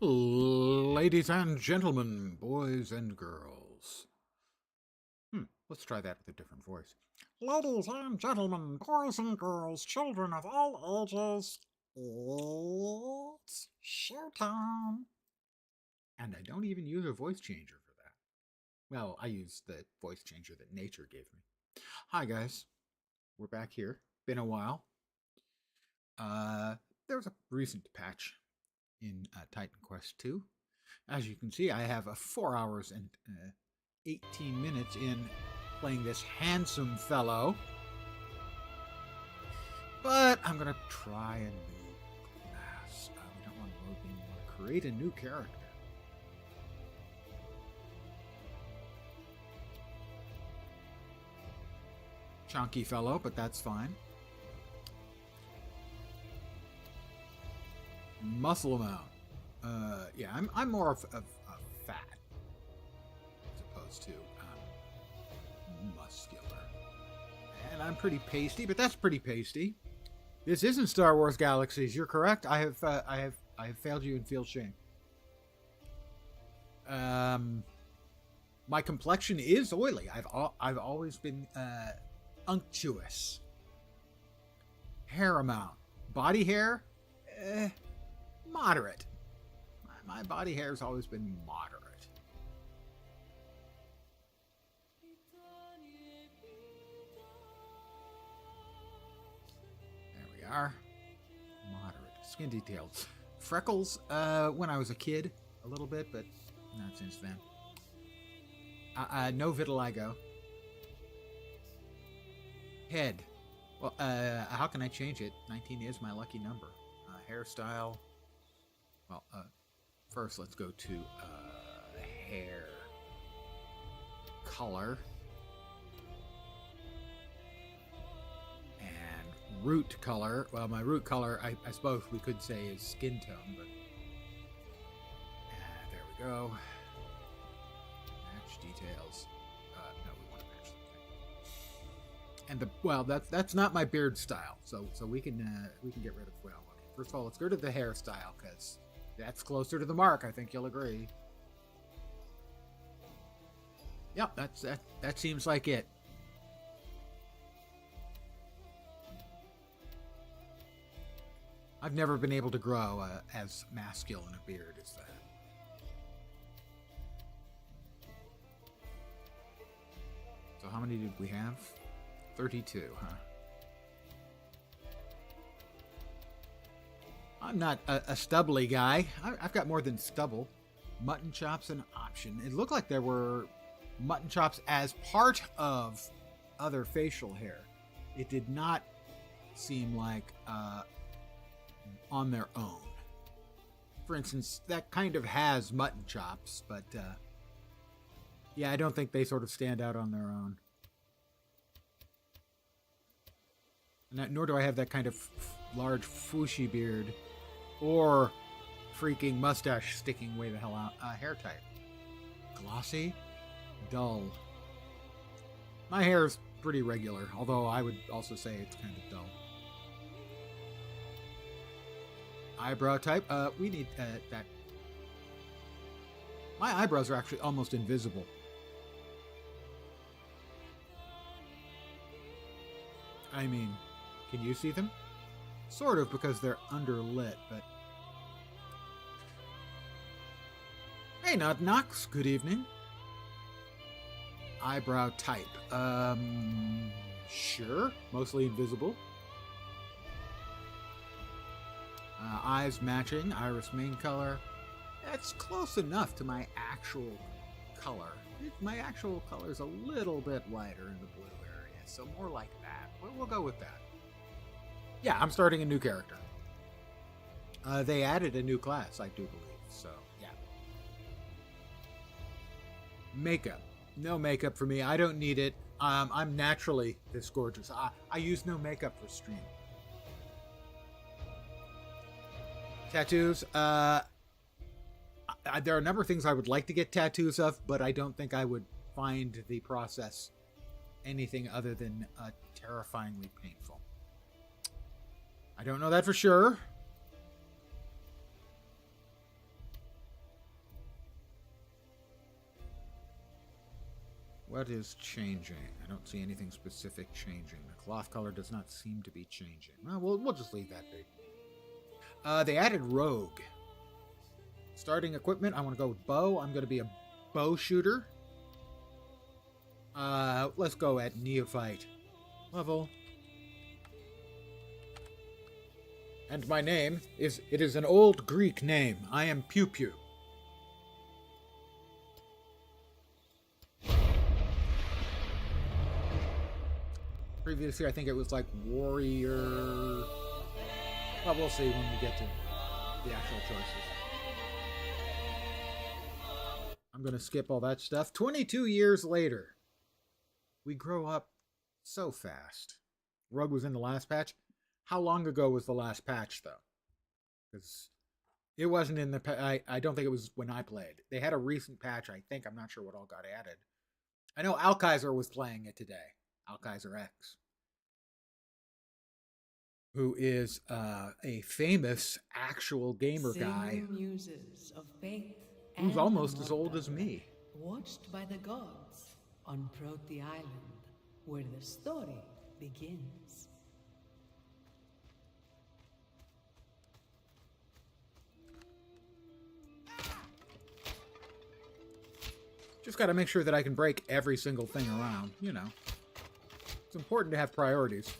Ladies and gentlemen, boys and girls. Let's try that with a different voice. Ladies and gentlemen, boys and girls, children of all ages, it's showtime. And I don't even use a voice changer for that. Well, I use the voice changer that nature gave me. Hi, guys. We're back here. Been a while. There was a recent patch in Titan Quest 2. As you can see, I have 4 hours and 18 minutes in playing this handsome fellow. But I'm going to try a new class. We don't want to load game. We want to create a new character. Chunky fellow, but that's fine. Muscle amount. Yeah, I'm more of fat as opposed to muscular. And I'm pretty pasty, but that's pretty pasty. This isn't Star Wars Galaxies. You're correct. I have failed you and feel shame. My complexion is oily. I've always been unctuous. Hair amount. Body hair? Moderate. My body hair's always been moderate. There we are. Moderate. Skin details. Freckles, when I was a kid, a little bit, but not since then. No vitiligo. Head. Well, how can I change it? 19 is my lucky number. Hairstyle. Well, first let's go to hair color and root color. Well, my root color, I suppose we could say is skin tone, but there we go. Match details. No, we want to match something. And that's not my beard style, so we can get rid of. Well, okay. First of all, let's go to the hairstyle because that's closer to the mark. I think you'll agree. Yep, that seems like it. I've never been able to grow as masculine a beard as that. So how many did we have? 32, huh? I'm not a stubbly guy. I've got more than stubble. Mutton chops an option. It looked like there were mutton chops as part of other facial hair. It did not seem like on their own. For instance, that kind of has mutton chops, but yeah, I don't think they sort of stand out on their own. Nor do I have that kind of large fooshy beard or freaking mustache sticking way the hell out. Hair type. Glossy. Dull. My hair is pretty regular, although I would also say it's kind of dull. Eyebrow type. We need that. My eyebrows are actually almost invisible. I mean, can you see them? Sort of, because they're underlit, but... Hey, Not Knox. Good evening. Eyebrow type. Sure. Mostly invisible. Eyes matching. Iris main color. That's close enough to my actual color. My actual color is a little bit lighter in the blue area, so more like that. We'll go with that. Yeah, I'm starting a new character. They added a new class, I do believe, so yeah. Makeup. No makeup for me. I don't need it. I'm naturally this gorgeous. I use no makeup for stream. Tattoos. There are a number of things I would like to get tattoos of, but I don't think I would find the process anything other than terrifyingly painful. I don't know that for sure. What is changing? I don't see anything specific changing. The cloth color does not seem to be changing. Well, we'll just leave that be. They added rogue. Starting equipment, I want to go with bow. I'm going to be a bow shooter. Let's go at neophyte level. And my name is, it is an old Greek name. I am Pew Pew. Previously, I think it was like warrior. Well, we'll see when we get to the actual choices. I'm going to skip all that stuff. 22 years later. We grow up so fast. Rogue was in the last patch. How long ago was the last patch, though? Because it wasn't in the... I don't think it was when I played. They had a recent patch, I think. I'm not sure what all got added. I know Alkaiser was playing it today. Alkaiser X. Who is a famous actual gamer guy. Muses of faith who's almost as old as me. Watched by the gods on Proti Island, where the story begins. Just got to make sure that I can break every single thing around, you know. It's important to have priorities.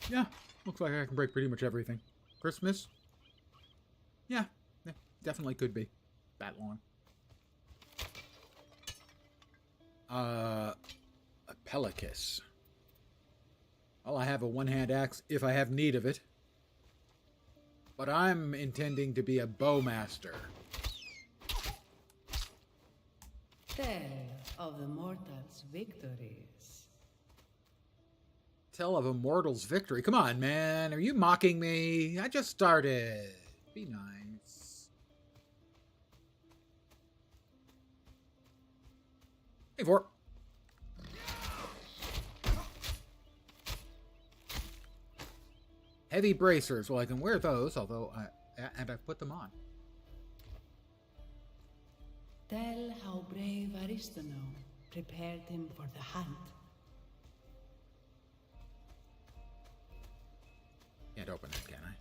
Yeah, looks like I can break pretty much everything. Christmas? Yeah, definitely could be. That long. A Pelicus. Well, I have a one-hand axe if I have need of it. But I'm intending to be a bowmaster. Tell of the mortals' victories. Tell of a mortal's victory. Come on, man. Are you mocking me? I just started. Be nice. Hey, Vor. Heavy bracers. Well, I can wear those, although I've put them on. Tell how brave Aristono prepared him for the hunt. Can't open that, can I?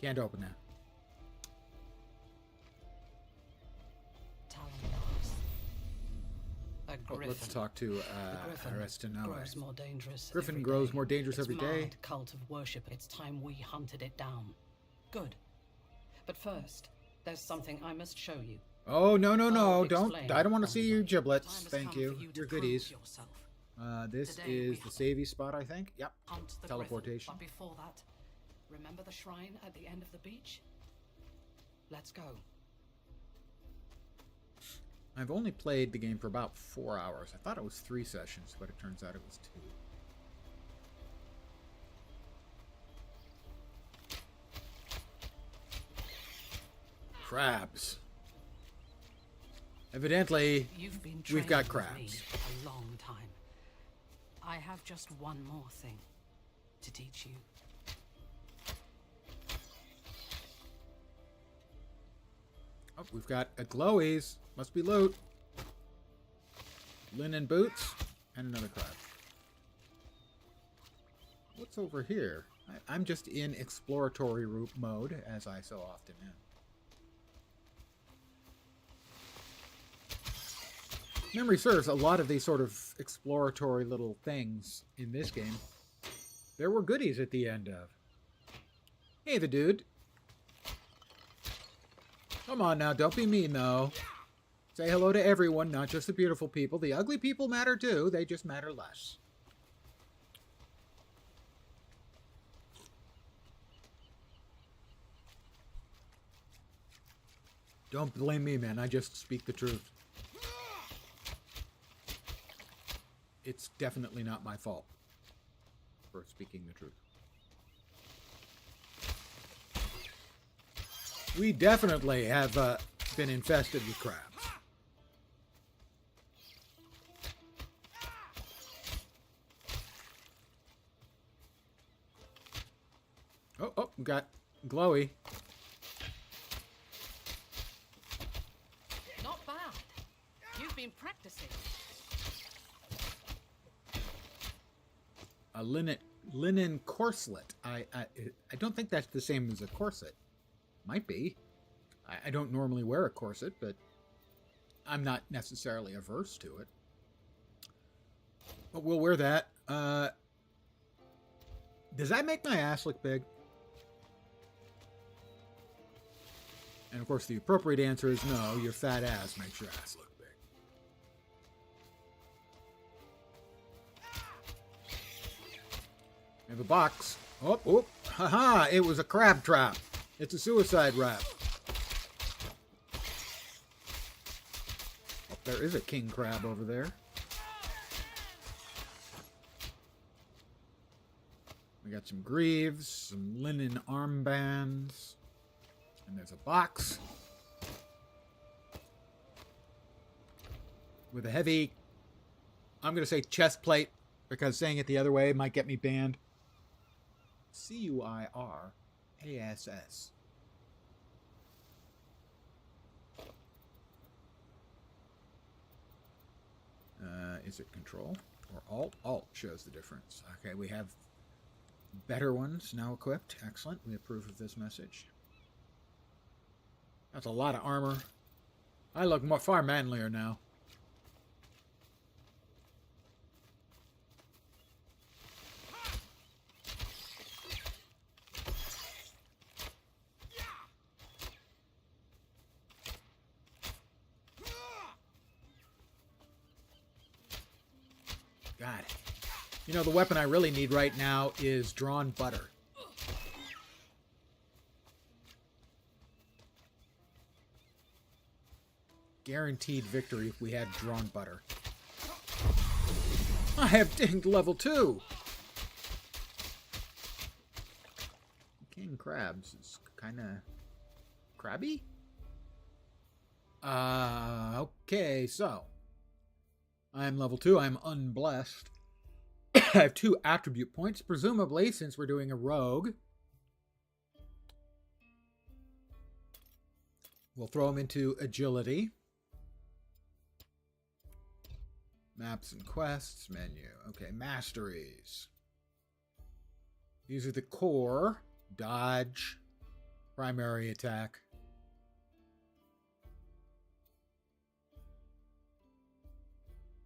Can't open that. Let's talk to Aristono. Grows more dangerous Griffin grows more dangerous every day. Mad cult of worship. It's time we hunted it down. Good. But first, there's something I must show you. Oh, no, no, no. I'll Don't. I don't want to see your giblets. Time has Thank come you. for you to Your prove goodies. yourself. This Today is we the savey spot, I think. Yep. Hunt the Teleportation. Griffin. But before that, remember the shrine at the end of the beach? Let's go. I've only played the game for about 4 hours. I thought it was 3 sessions, but it turns out it was 2. Crabs. Evidently, we've got crabs. A long time. I have just one more thing to teach you. Oh, we've got a glowies. Must be loot. Linen boots and another crab. What's over here? I'm just in exploratory route mode, as I so often am. Memory serves, a lot of these sort of exploratory little things in this game, there were goodies at the end of. Hey, the dude. Come on now, don't be mean, though. Say hello to everyone, not just the beautiful people. The ugly people matter, too. They just matter less. Don't blame me, man. I just speak the truth. It's definitely not my fault for speaking the truth. We definitely have been infested with crabs. Oh, we got glowy. Not bad. You been practicing. A linen corselet. I don't think that's the same as a corset. Might be. I don't normally wear a corset, but I'm not necessarily averse to it. But we'll wear that. Does that make my ass look big? And of course, the appropriate answer is no. Your fat ass makes your ass look big. We have a box. Oh, haha! It was a crab trap. It's a suicide wrap. Oh, there is a king crab over there. We got some greaves, some linen armbands, and there's a box with a heavy, I'm going to say chest plate, because saying it the other way might get me banned. CUIRASS. Is it control or alt? Alt shows the difference. Okay, we have better ones now equipped. Excellent. We approve of this message. That's a lot of armor. I look far manlier now. God. You know, the weapon I really need right now is drawn butter. Guaranteed victory if we had drawn butter. I have dinged level 2! King Crabs is kind of crabby? Okay, so. I'm level 2, I'm unblessed. I have 2 attribute points, presumably, since we're doing a rogue. We'll throw them into agility. Maps and quests, menu. Okay, masteries. These are the core. Dodge. Primary attack.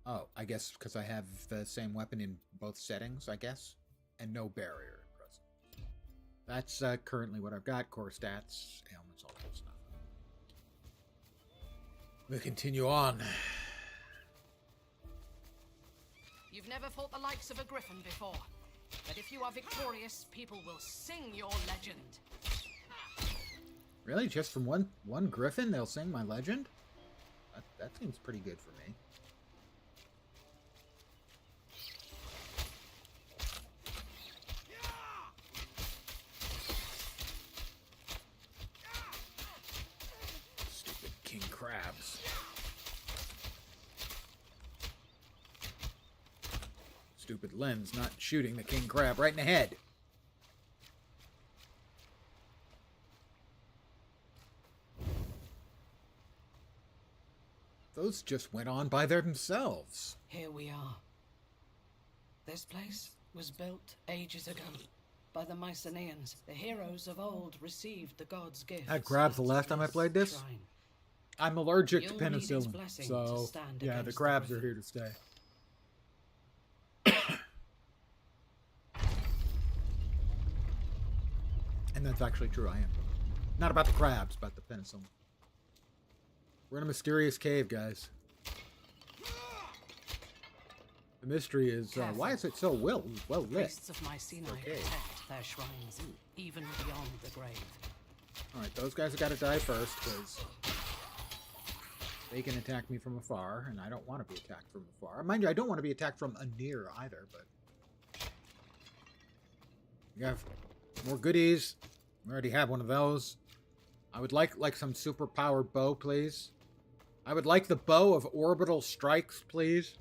Oh, I guess because I have the same weapon in both settings, I guess. And no barrier at present. That's currently what I've got. Core stats, ailments, all that stuff. We'll continue on. You've never fought the likes of a griffin before. But if you are victorious, people will sing your legend. Really? Just from one griffin, they'll sing my legend? That seems pretty good for me. Stupid king crabs. Stupid lens not shooting the king crab right in the head. Those just went on by themselves. Here we are. This place was built ages ago by the Mycenaeans. The heroes of old received the gods' gifts. I grabbed the last time I played this. Shrine. I'm allergic to You'll need his penicillin, blessing so to stand yeah, the against crabs the are here to stay. And that's actually true, I am. Not about the crabs, about the penicillin. We're in a mysterious cave, guys. The mystery is, why is it so well lit? Priests of Mycenae Okay. protect their shrines, even beyond the grave. Alright, those guys have got to die first, because they can attack me from afar, and I don't want to be attacked from afar. Mind you, I don't want to be attacked from a near either, but... We have more goodies. We already have one of those. I would like some super-powered bow, please. I would like the bow of orbital strikes, please.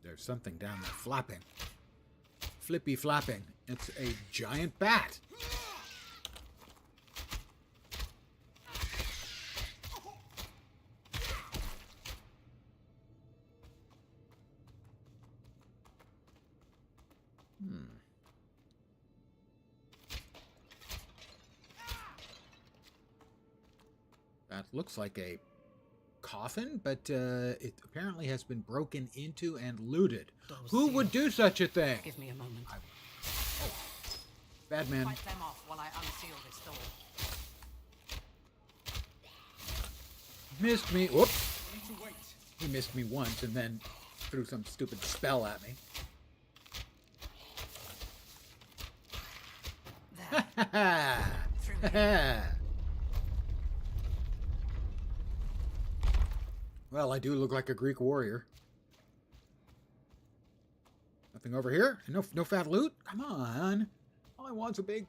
There's something down there flapping. Flippy flapping. It's a giant bat. That looks like a coffin, but it apparently has been broken into and looted. Who would do such a thing? Give me a moment. Bad man. Fight them off while I unseal this door. Missed me. Whoops. He missed me once and then threw some stupid spell at me. There. Well, I do look like a Greek warrior. Nothing over here? No fat loot? Come on. All I want's a big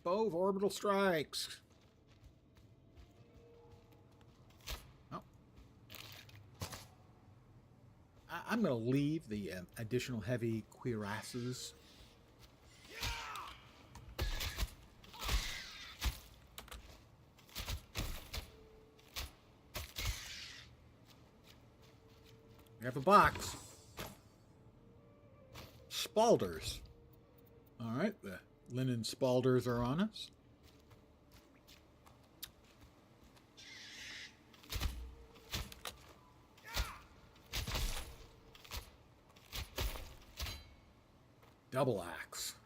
bow of orbital strikes. Oh. I'm going to leave the additional heavy cuirasses. We have a box. Spalders. All right, the linen spalders are on us. Double axe.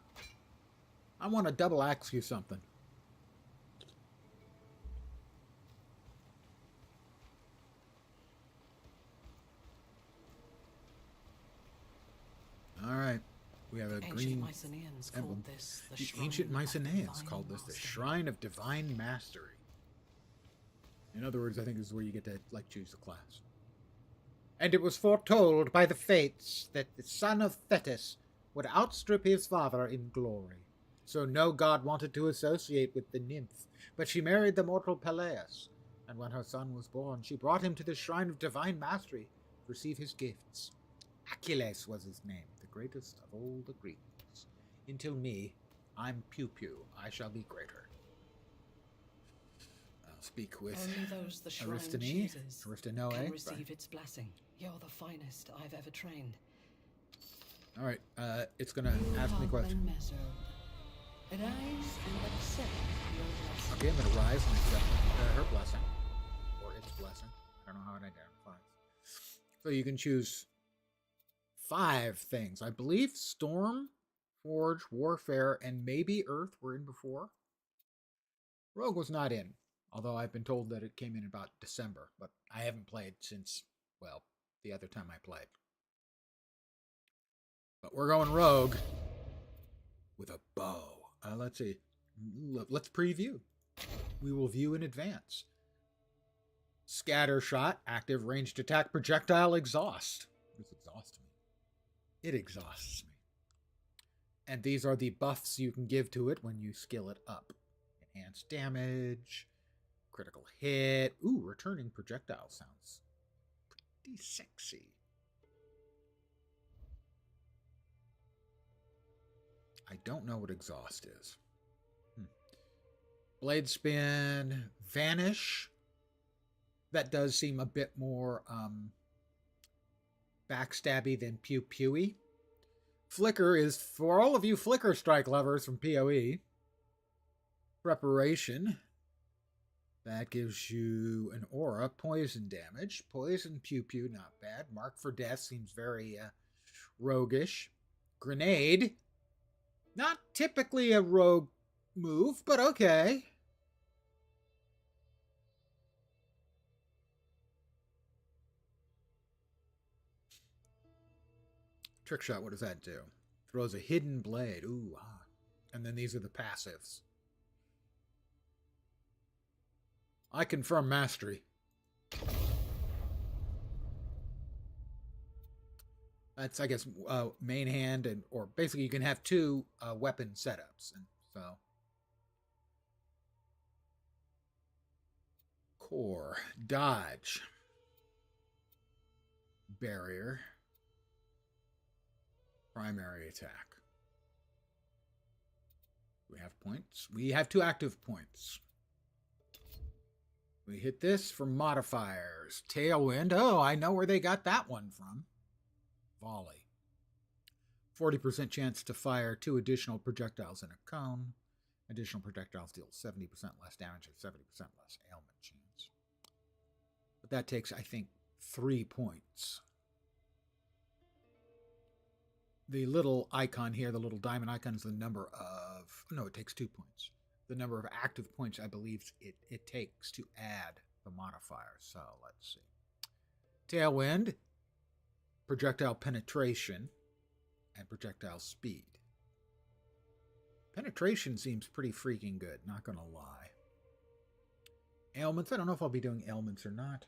I want to double axe you something. All right, we have a green Mycenaeans emblem. called this The ancient Mycenaeans Divine called this the Mastery. Shrine of Divine Mastery. In other words, I think this is where you get to choose the class. And it was foretold by the fates that the son of Thetis would outstrip his father in glory. So no god wanted to associate with the nymph, but she married the mortal Peleus. And when her son was born, she brought him to the Shrine of Divine Mastery to receive his gifts. Achilles was his name, the greatest of all the Greeks. Until me, I'm Pew Pew. I shall be greater. I'll speak with Only those the shrine Aristone. chooses Aristone, can right? receive its blessing. You're the finest I've ever trained. All right, it's going to ask me a question. Rise and accept your blessing. Okay, I'm going to rise and accept her blessing. Or its blessing. I don't know how it identifies. So you can choose 5 things. I believe Storm, Forge, Warfare, and maybe Earth were in before. Rogue was not in, although I've been told that it came in about December, but I haven't played since, well, the other time I played. But we're going Rogue with a bow. Let's see. Let's preview. We will view in advance. Scatter shot, active ranged attack, projectile exhaust. What does exhaust mean? It exhausts me. And these are the buffs you can give to it when you skill it up. Enhanced damage, critical hit. Ooh, returning projectile sounds pretty sexy. I don't know what exhaust is. Blade spin, vanish. That does seem a bit more backstabby than pew pewy. Flicker is for all of you Flicker Strike lovers from PoE. Preparation. That gives you an aura. Poison damage. Poison pew pew, not bad. Mark for death seems very roguish. Grenade. Not typically a rogue move, but okay. Trick shot, what does that do? Throws a hidden blade. Ooh, ah. And then these are the passives. I confirm mastery. That's, I guess, main hand, and or basically you can have 2 weapon setups. And so, core, dodge, barrier, primary attack. We have points. We have 2 active points. We hit this for modifiers. Tailwind. Oh, I know where they got that one from. Volley. 40% chance to fire 2 additional projectiles in a cone. Additional projectiles deal 70% less damage and 70% less ailment chance. But that takes, I think, 3 points. The little icon here, the little diamond icon, is the number of... No, it takes 2 points. The number of active points I believe it takes to add the modifier. So let's see. Tailwind, projectile penetration, and projectile speed. Penetration seems pretty freaking good, not gonna lie. Ailments, I don't know if I'll be doing ailments or not.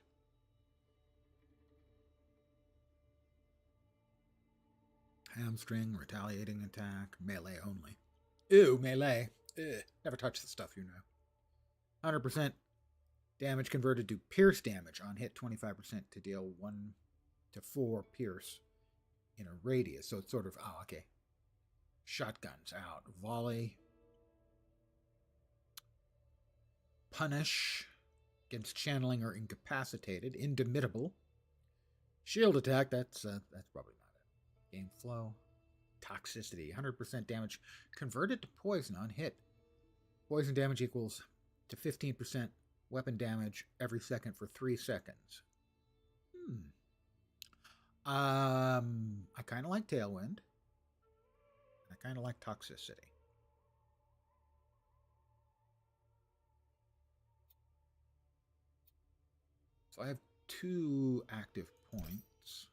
Hamstring, retaliating attack, melee only. Ew, melee. Ugh, never touch the stuff, you know. 100% damage converted to pierce damage on hit, 25% to deal 1 to 4 pierce in a radius. So it's sort of, oh, okay. Shotguns out. Volley. Punish against channeling or incapacitated. Indomitable. Shield attack, that's probably not it. Game flow. Toxicity. 100% damage converted to poison on hit. Poison damage equals to 15% weapon damage every second for 3 seconds. I kind of like Tailwind. I kind of like Toxicity. So I have 2 active points.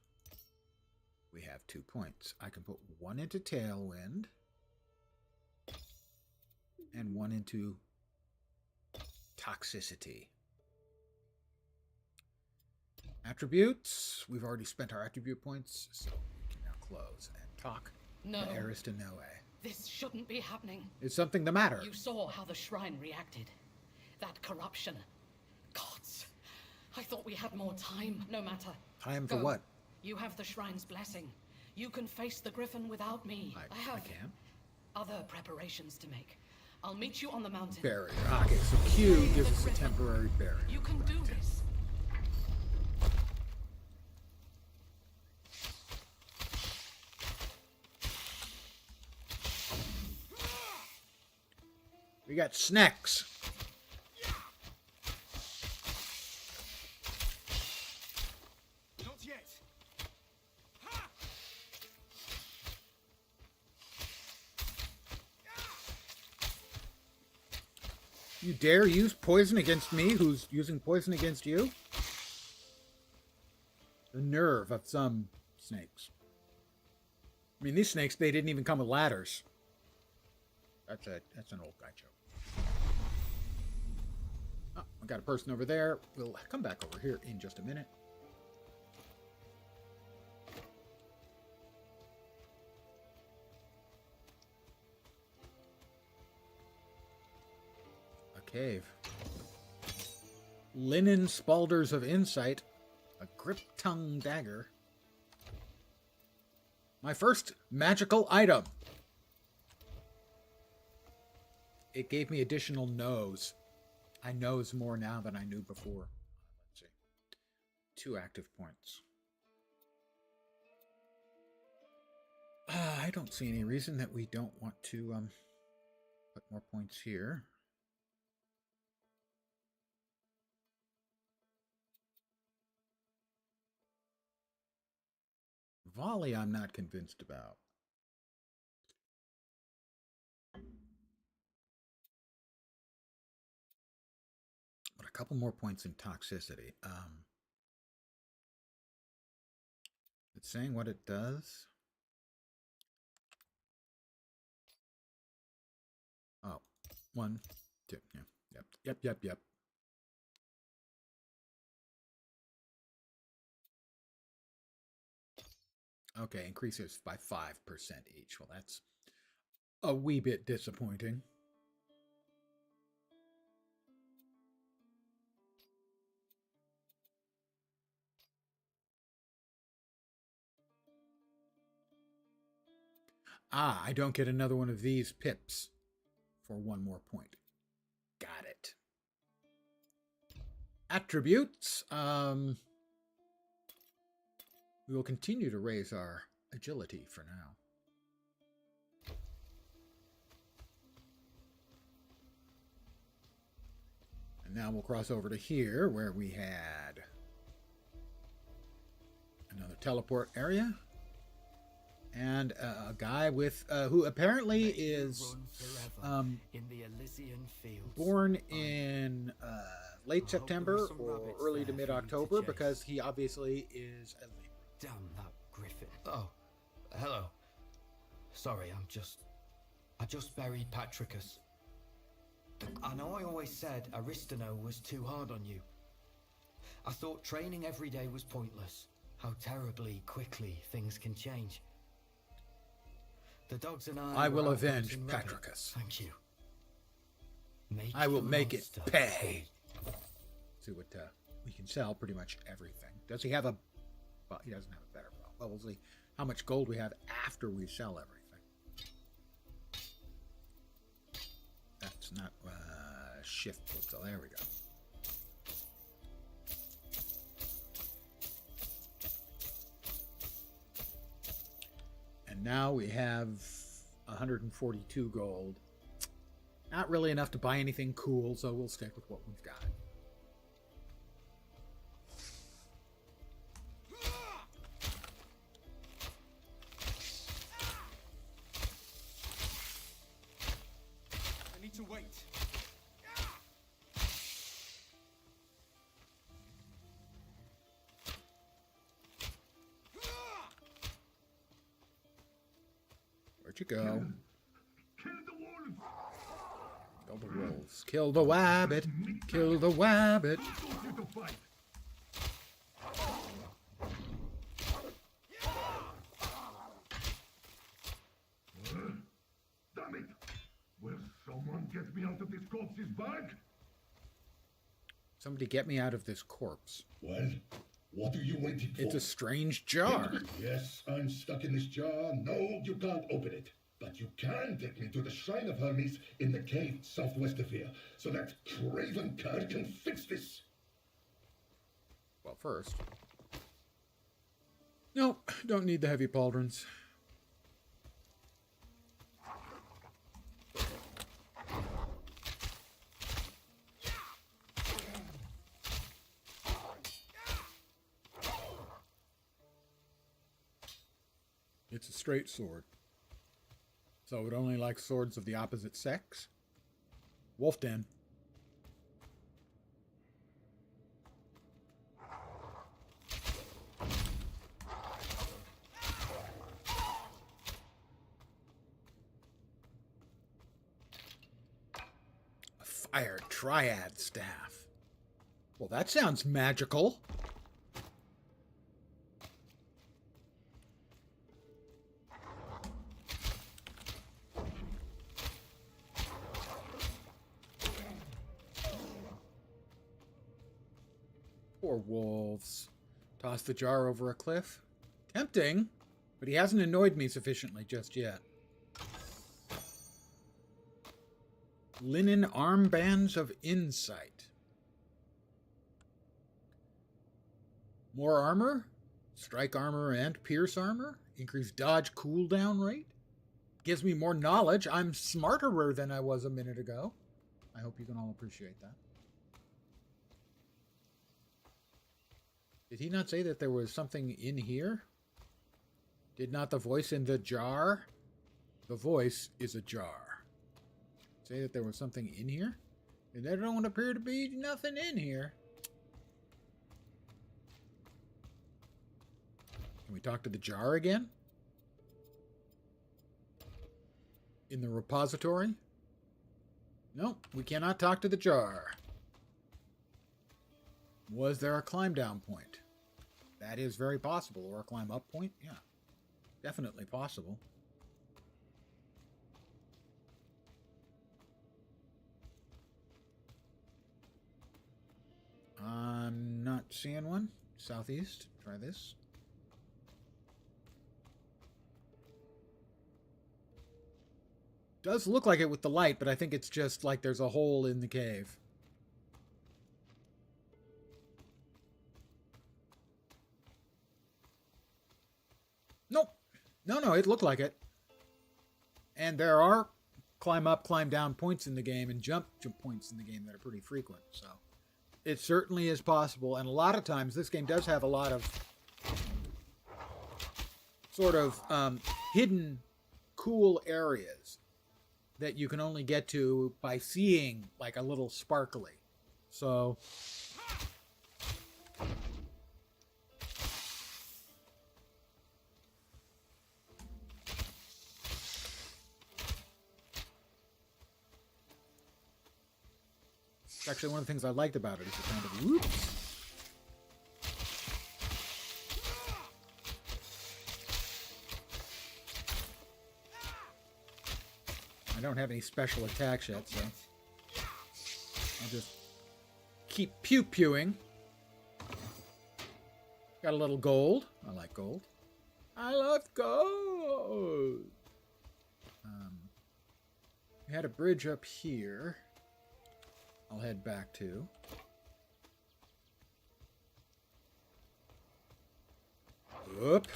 We have 2 points. I can put 1 into Tailwind and 1 into Toxicity. Attributes. We've already spent our attribute points, so we can now close and talk. No. The heiress to Noe. This shouldn't be happening. Is something the matter? You saw how the shrine reacted. That corruption. Gods. I thought we had more time, no matter. Time for Go. what? You have the shrine's blessing. You can face the griffin without me. I can. Other preparations to make. I'll meet you on the mountain. Barrier. Okay, so Q gives us a temporary barrier. You can do this. We got snacks. Not yet. You dare use poison against me, who's using poison against you? The nerve of some snakes. I mean, these snakes, they didn't even come with ladders. That's an old guy joke. Oh, I got a person over there. We'll come back over here in just a minute. A cave. Linen spalders of insight. A grip tongue dagger. My first magical item. It gave me additional knows. I knows more now than I knew before. Let's see. 2 active points. I don't see any reason that we don't want to put more points here. Volley, I'm not convinced about. But a couple more points in toxicity. It's saying what it does. Oh, 1, 2, yeah. Yep. Okay, increases by 5% each. Well, that's a wee bit disappointing. Ah, I don't get another one of these pips for one more point. Got it. Attributes. We will continue to raise our agility for now. And now we'll cross over to here where we had another teleport area. And a guy with who apparently is in the Elysian fields. born in late September or early to mid-October because he obviously is a Libra. Damn that Griffin. Oh, hello. Sorry, I just buried Patricus. I know I always said Aristano was too hard on you. I thought training every day was pointless. How terribly quickly things can change. The dogs and I will were avenge outdoors in Reddit. Patricus. Thank you. I will the make it monster pay. See what we can sell pretty much everything. Does he have a... Well, he doesn't have a better bow. Well, we'll see how much gold we have after we sell everything. That's not shift. So there we go. And now we have 142 gold. Not really enough to buy anything cool, so we'll stick with what we've got. I need to wait. Where'd you go? Kill the wolves. Kill the wabbit. Kill the wabbit. Damn it! Will someone get me out of this corpse's bag? Somebody get me out of this corpse. Well, what are you waiting for? It's a strange jar. Yes, I'm stuck in this jar. No, you can't open it. But you can take me to the Shrine of Hermes in the cave southwest of here, so that craven cur can fix this. Well, first. Nope, don't need the heavy pauldrons. It's a straight sword. So it only likes swords of the opposite sex? Wolf Den. A fire triad staff. Well, that sounds magical. Poor wolves. Toss the jar over a cliff. Tempting, but he hasn't annoyed me sufficiently just yet. Linen armbands of insight. More armor. Strike armor and pierce armor. Increased dodge cooldown rate. Gives me more knowledge. I'm smarterer than I was a minute ago. I hope you can all appreciate that. Did he not say that there was something in here? Did not the voice in the jar? The voice is a jar. Say that there was something in here? And there don't appear to be nothing in here. Can we talk to the jar again? In the repository? No, we cannot talk to the jar. Was there a climb down point? That is very possible. Or a climb up point? Yeah. Definitely possible. I'm not seeing one. Southeast. Try this. Does look like it with the light, but I think it's just like there's a hole in the cave. Nope. No, it looked like it. And there are climb up, climb down points in the game and jump points in the game that are pretty frequent. So it certainly is possible. And a lot of times this game does have a lot of sort of hidden cool areas that you can only get to by seeing like a little sparkly. So it's actually one of the things I liked about it is the kind of whoops. I don't have any special attacks yet, so I'll just keep pew-pewing. Got a little gold. I like gold. I love gold. We had a bridge up here. I'll head back to. Whoop.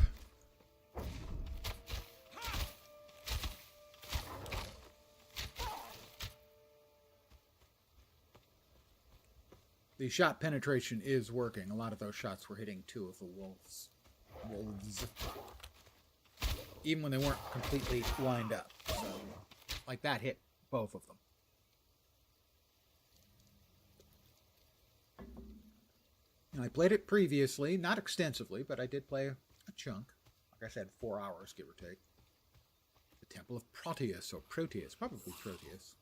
The shot penetration is working. A lot of those shots were hitting two of the wolves. Even when they weren't completely lined up. So, like that hit both of them. And I played it previously, not extensively, but I did play a chunk. Like I said, 4 hours, give or take. The Temple of Proteus, or Proteus, probably Proteus.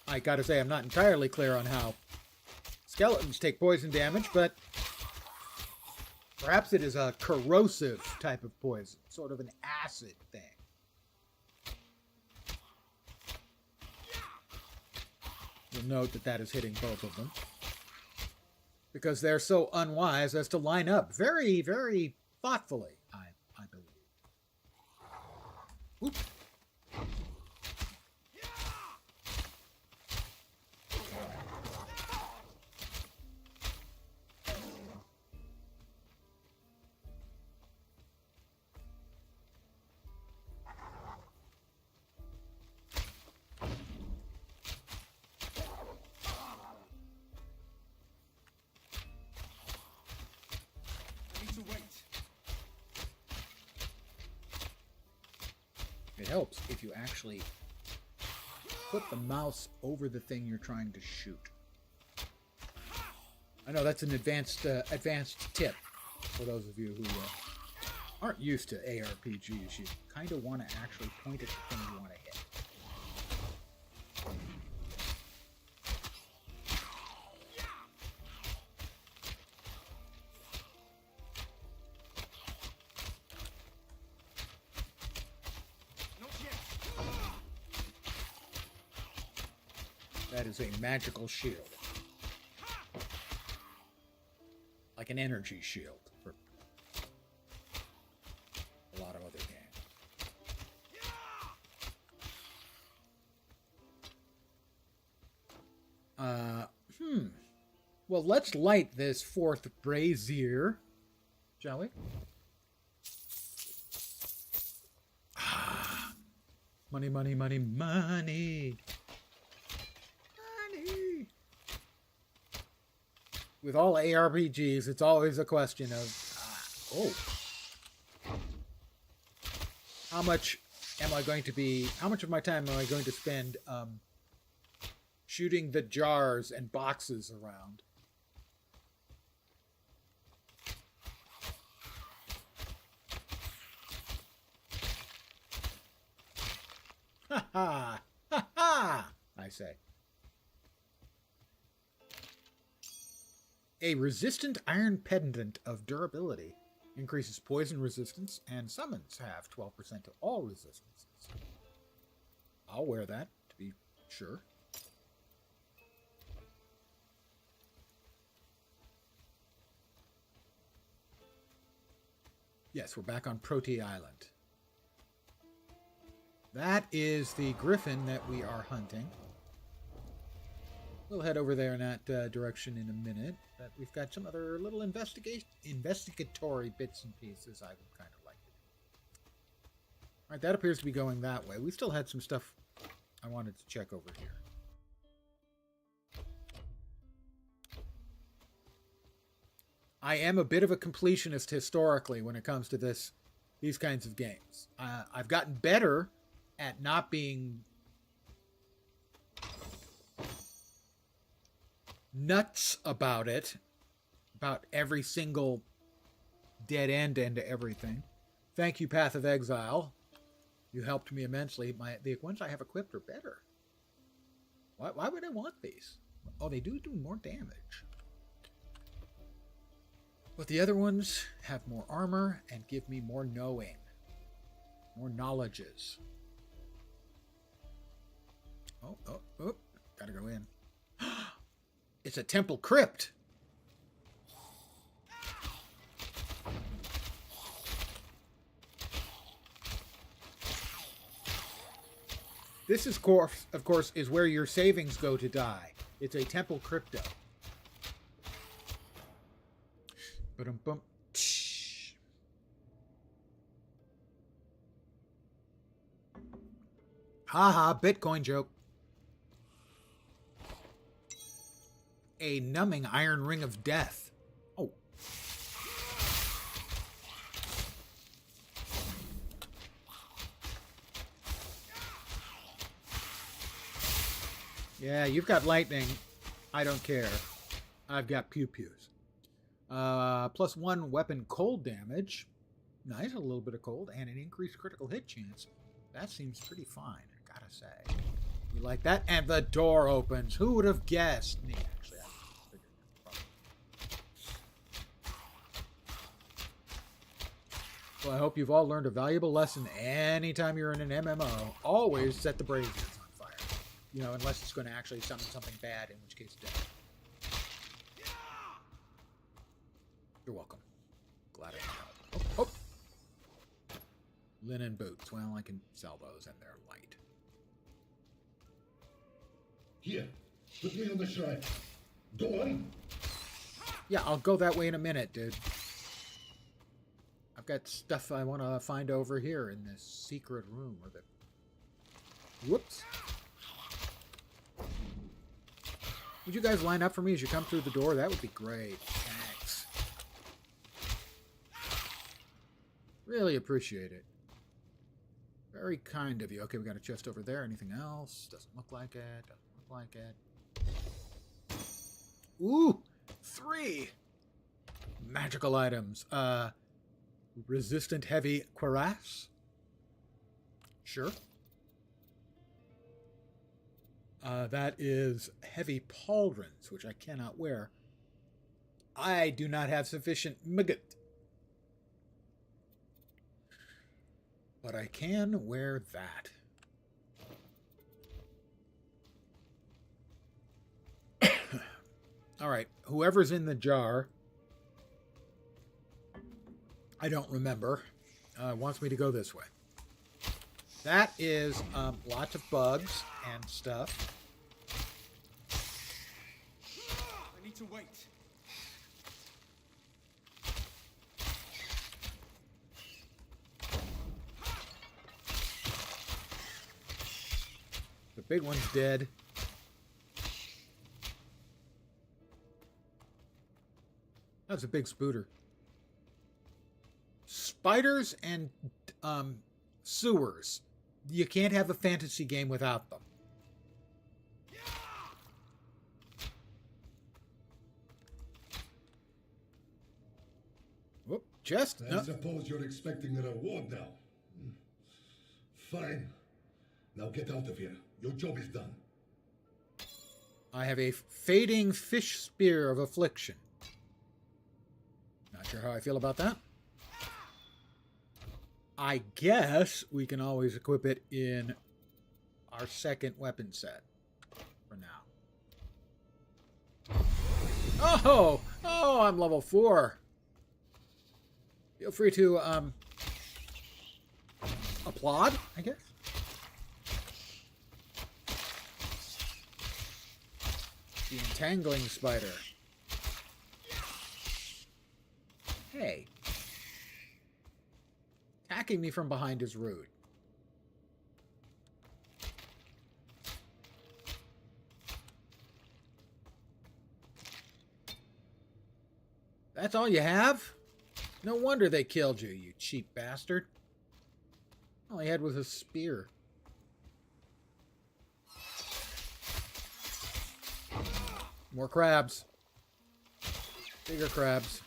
I gotta say, I'm not entirely clear on how skeletons take poison damage, but perhaps it is a corrosive type of poison, sort of an acid thing. You'll note that that is hitting both of them, because they're so unwise as to line up very, very thoughtfully, I believe. Oop. It helps if you actually put the mouse over the thing you're trying to shoot. I know that's an advanced tip for those of you who aren't used to ARPGs. You kind of want to actually point at the thing you want to hit. That is a magical shield. Like an energy shield for a lot of other games. Well, let's light this fourth brazier, shall we? Money, money, money, money. With all ARPGs, it's always a question of, how much of my time am I going to spend shooting the jars and boxes around? Ha ha! Ha ha! I say. A resistant iron pendant of durability increases poison resistance, and summons have 12% to all resistances. I'll wear that to be sure. Yes, we're back on Protea Island. That is the griffin that we are hunting. We'll head over there in that direction in a minute. But we've got some other little investigatory bits and pieces I would kind of like to do. All right, that appears to be going that way. We still had some stuff I wanted to check over here. I am a bit of a completionist historically when it comes to these kinds of games. I've gotten better at not being nuts about it, about every single dead end into everything. Thank you, Path of Exile. You helped me immensely. The ones I have equipped are better. Why would I want these? Oh, they do more damage. But the other ones have more armor and give me more knowing. More knowledges. Oh. Gotta go in. It's a temple crypt. This is, of course, is where your savings go to die. It's a temple crypto. Ba-dum-bum. Haha, Bitcoin joke. A numbing iron ring of death. Oh. Yeah, you've got lightning. I don't care. I've got pew-pews. +1 weapon cold damage. Nice, a little bit of cold. And an increased critical hit chance. That seems pretty fine, I gotta say. You like that? And the door opens. Who would have guessed? Me, actually. I figured that probably. Well, I hope you've all learned a valuable lesson anytime you're in an MMO. Always set the braziers on fire. You know, unless it's going to actually summon something bad, in which case death. You're welcome. Glad I can help. Oh. Linen boots. Well, I can sell those and they're light. Here, put me on the shrine. Go on. Yeah, I'll go that way in a minute, dude. I've got stuff I want to find over here in this secret room. Or the... Whoops. Would you guys line up for me as you come through the door? That would be great. Thanks. Really appreciate it. Very kind of you. Okay, we got a chest over there. Anything else? Doesn't look like it. Doesn't look like it. Ooh! 3! Magical items. Resistant heavy cuirass? Sure. That is heavy pauldrons, which I cannot wear. I do not have sufficient mugget. But I can wear that. All right, whoever's in the jar, I don't remember, wants me to go this way. That is lots of bugs and stuff. I need to wait. The big one's dead. That's a big spooter. Spiders and sewers. You can't have a fantasy game without them. Whoop, chest? I No. suppose you're expecting a reward now. Fine. Now get out of here. Your job is done. I have a fading fish spear of affliction. Not sure how I feel about that. I guess we can always equip it in our second weapon set for now. Oh, I'm level 4. Feel free to applaud, I guess. The entangling spider. Hey. Attacking me from behind is rude. That's all you have? No wonder they killed you, you cheap bastard. All he had was a spear. More crabs. Bigger crabs.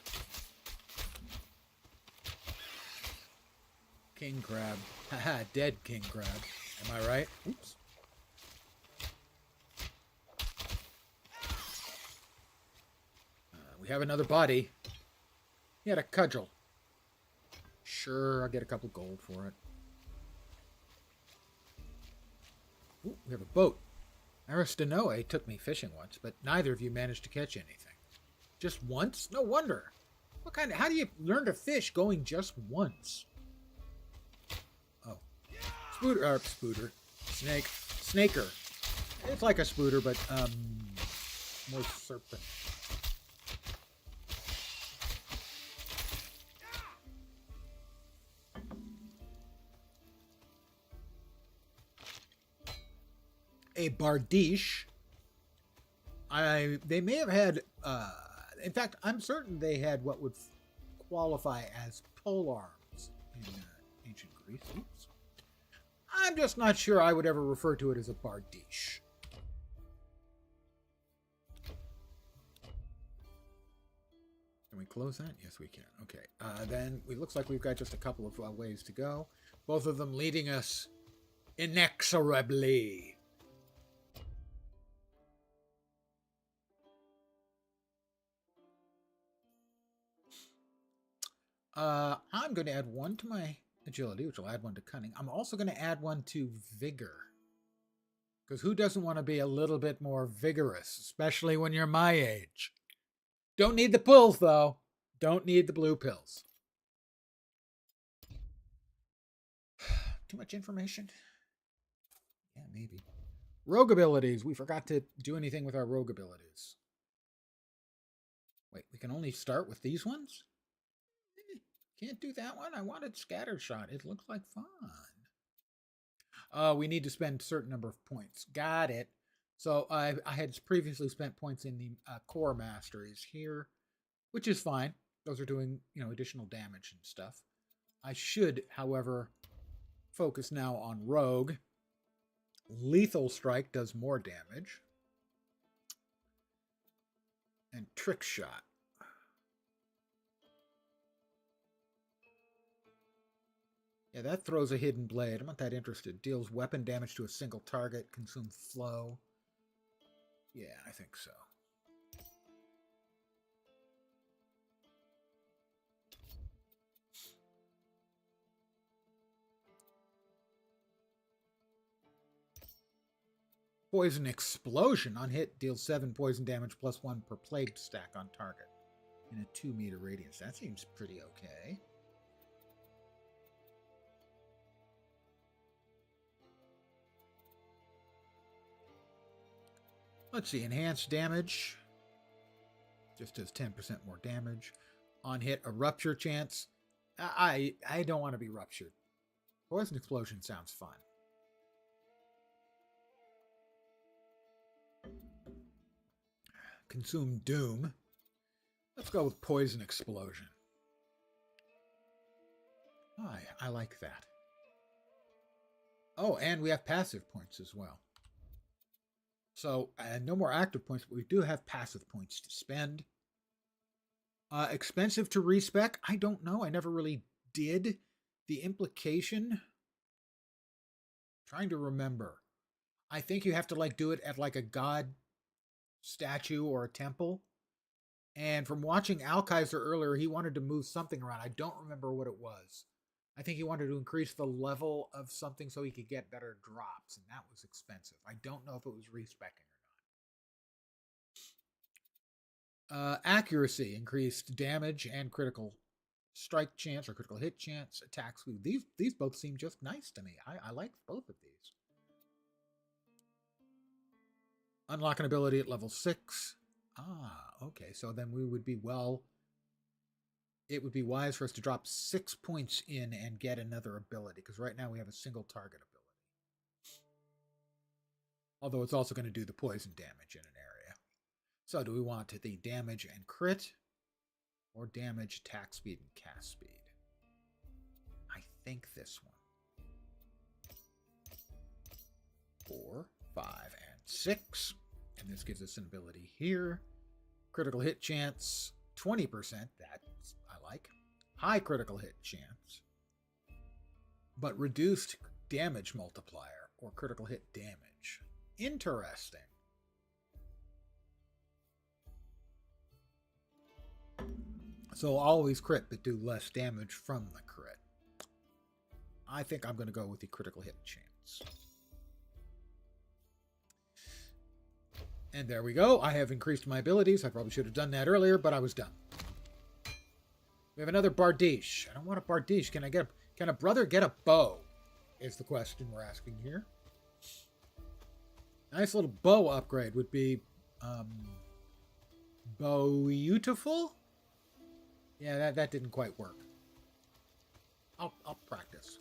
King crab. Haha, dead king crab. Am I right? Oops. We have another body. He had a cudgel. Sure, I'll get a couple gold for it. Ooh, we have a boat. Aristanoe took me fishing once, but neither of you managed to catch anything. Just once? No wonder. How do you learn to fish going just once? Oh. Spooter. Snaker. It's like a spooter, but, more serpent. A bardiche. They may have had, in fact, I'm certain they had what would qualify as polearms in ancient Greece. Oops. I'm just not sure I would ever refer to it as a bardiche. Can we close that? Yes, we can. Okay. Then it looks like we've got just a couple of ways to go. Both of them leading us inexorably. I'm going to add one to my agility, which will add one to cunning. I'm also going to add one to vigor. Because who doesn't want to be a little bit more vigorous, especially when you're my age? Don't need the pills, though. Don't need the blue pills. Too much information? Yeah, maybe. Rogue abilities. We forgot to do anything with our rogue abilities. Wait, we can only start with these ones? Can't do that one. I wanted Scattershot. It looks like fun. We need to spend a certain number of points. Got it. So I had previously spent points in the core masteries here, which is fine. Those are doing, additional damage and stuff. I should, however, focus now on Rogue. Lethal Strike does more damage. And Trick Shot. Yeah, that throws a hidden blade. I'm not that interested. Deals weapon damage to a single target. Consume flow. Yeah, I think so. Poison Explosion. On hit, deals 7 poison damage plus 1 per plague stack on target. In a 2-meter radius. That seems pretty okay. Let's see, enhanced damage. Just does 10% more damage. On hit, a rupture chance. I don't want to be ruptured. Poison Explosion sounds fun. Consume Doom. Let's go with Poison Explosion. I like that. Oh, and we have passive points as well. So, no more active points, but we do have passive points to spend. Expensive to respec? I don't know. I never really did. The implication? Trying to remember. I think you have to do it at a god statue or a temple. And from watching Alkaiser earlier, he wanted to move something around. I don't remember what it was. I think he wanted to increase the level of something so he could get better drops, and that was expensive. I don't know if it was respecking or not. Accuracy increased damage and critical strike chance or critical hit chance, attack speed. These both seem just nice to me. I like both of these. Unlock an ability at level 6. Ah, okay. So then we would be it would be wise for us to drop 6 points in and get another ability, because right now we have a single target ability. Although it's also going to do the poison damage in an area. So do we want the damage and crit, or damage, attack speed, and cast speed? I think this one. 4, 5, and 6. And this gives us an ability here. Critical hit chance, 20%. That I like. High critical hit chance. But reduced damage multiplier, or critical hit damage. Interesting. So always crit, but do less damage from the crit. I think I'm going to go with the critical hit chance. And there we go. I have increased my abilities. I probably should have done that earlier, but I was done. We have another Bardiche. I don't want a Bardiche. Can a brother get a bow? Is the question we're asking here. Nice little bow upgrade would be beautiful. Yeah, that didn't quite work. I'll practice.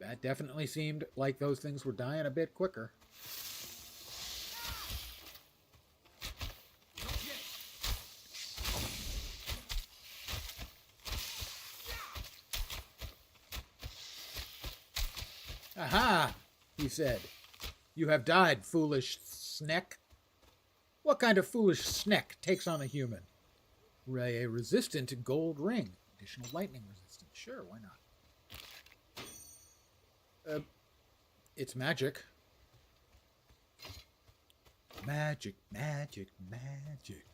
That definitely seemed like those things were dying a bit quicker. Aha! He said. You have died, foolish sneck. What kind of foolish sneck takes on a human? A resistant gold ring. Additional lightning resistance. Sure, why not? It's magic. Magic, magic, magic.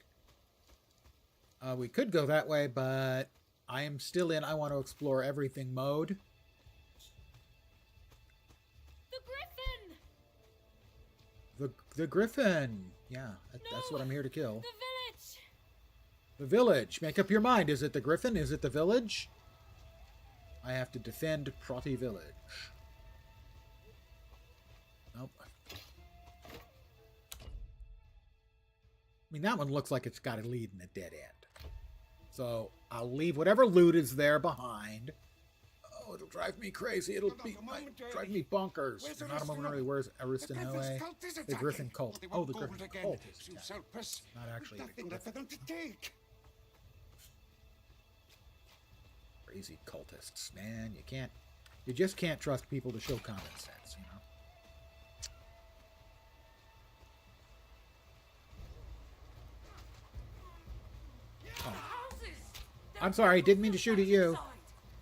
We could go that way, but I am still in I want to explore everything mode. The Griffin. Yeah, that's what I'm here to kill. The village. The village. Make up your mind. Is it the Griffin? Is it the village? I have to defend Protty Village. Nope. I mean, that one looks like it's got a lead in a dead end. So I'll leave whatever loot is there behind. Oh, it'll drive me crazy. It'll drive me bonkers. Not a moment early. Where's Aristanoe? The Griffin cult. Oh, the Griffin cult is attacking. Not actually the Griffin. Crazy cultists, man. You just can't trust people to show common sense, you know? Oh. I'm sorry, didn't mean to shoot at you.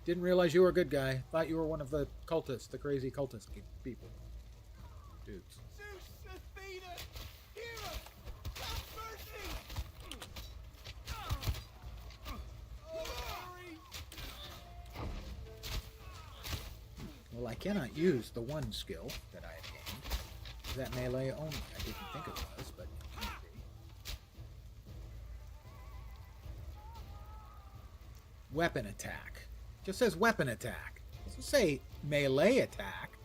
Didn't realize you were a good guy. Thought you were one of the cultists, the crazy cultist people. Dudes. Zeus, Athena, Hera, have mercy! Well, I cannot use the one skill that I had gained. Is that melee only? I didn't think it was, but it might be. Weapon attack. Just says weapon attack. It doesn't say melee attack.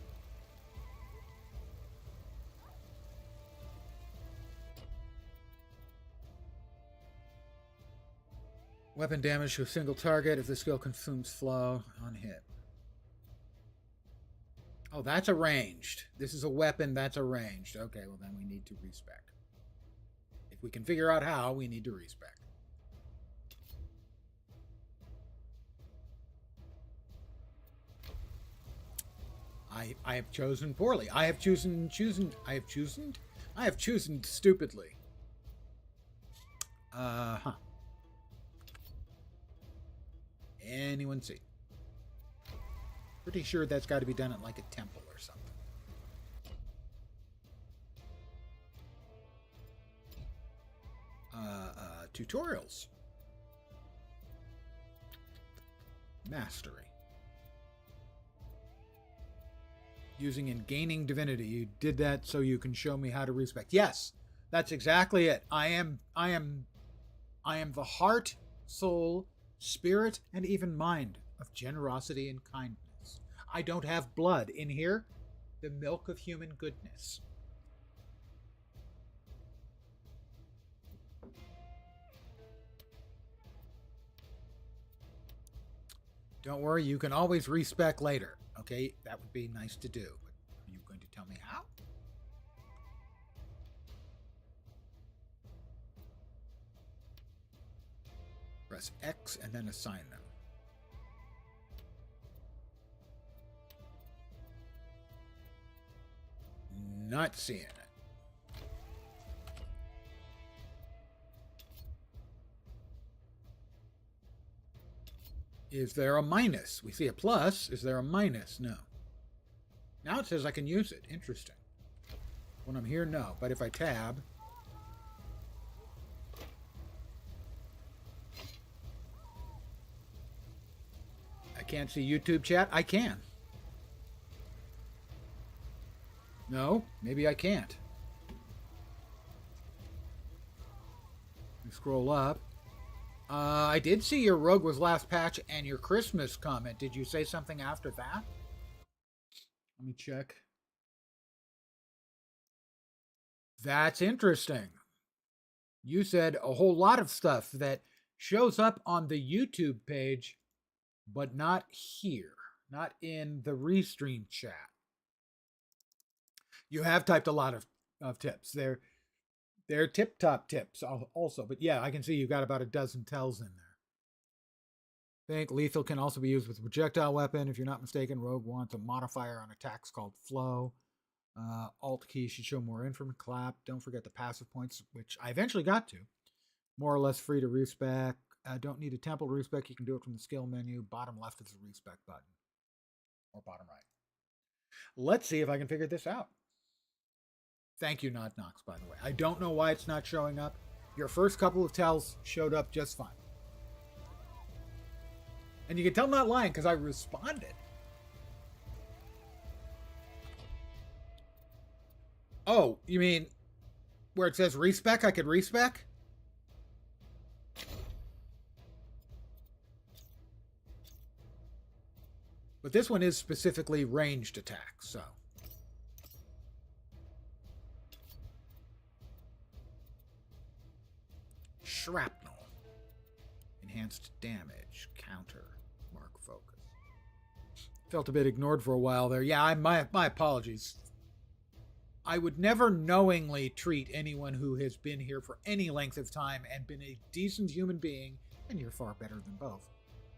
Weapon damage to a single target if the skill consumes flow on hit. Oh, that's a ranged. This is a weapon that's a ranged. Okay, well then we need to respec. If we can figure out how, we need to respec. I have chosen poorly. I have chosen stupidly. Anyone see? Pretty sure that's got to be done at like a temple or something. Tutorials. Mastery. Using and gaining divinity. You did that so you can show me how to respect. Yes, that's exactly it. I am the heart, soul, spirit, and even mind of generosity and kindness. I don't have blood in here, the milk of human goodness. Don't worry, you can always respec later. Okay, that would be nice to do. But are you going to tell me how? Press X and then assign them. Not seeing it. Is there a minus? We see a plus. Is there a minus? No. Now it says I can use it. Interesting. When I'm here, no. But if I tab... I can't see YouTube chat. I can. No, maybe I can't. Scroll up. I did see your Rogue was last patch and your Christmas comment. Did you say something after that? Let me check. That's interesting. You said a whole lot of stuff that shows up on the YouTube page, but not here. Not in the Restream chat. You have typed a lot of tips. They're tip-top tips also. But yeah, I can see you've got about a dozen tells in there. I think lethal can also be used with a projectile weapon. If you're not mistaken, Rogue wants a modifier on attacks called flow. Alt key should show more info. Clap. Don't forget the passive points, which I eventually got to. More or less free to respec. Don't need a temple to respec. You can do it from the skill menu. Bottom left is the respec button. Or bottom right. Let's see if I can figure this out. Thank you, Not Knox, by the way. I don't know why it's not showing up. Your first couple of tells showed up just fine. And you can tell I'm not lying because I responded. Oh, you mean where it says respec, I could respec? But this one is specifically ranged attacks, so... Shrapnel. Enhanced damage. Counter. Mark focus. Felt a bit ignored for a while there. Yeah, my apologies. I would never knowingly treat anyone who has been here for any length of time and been a decent human being, and you're far better than both,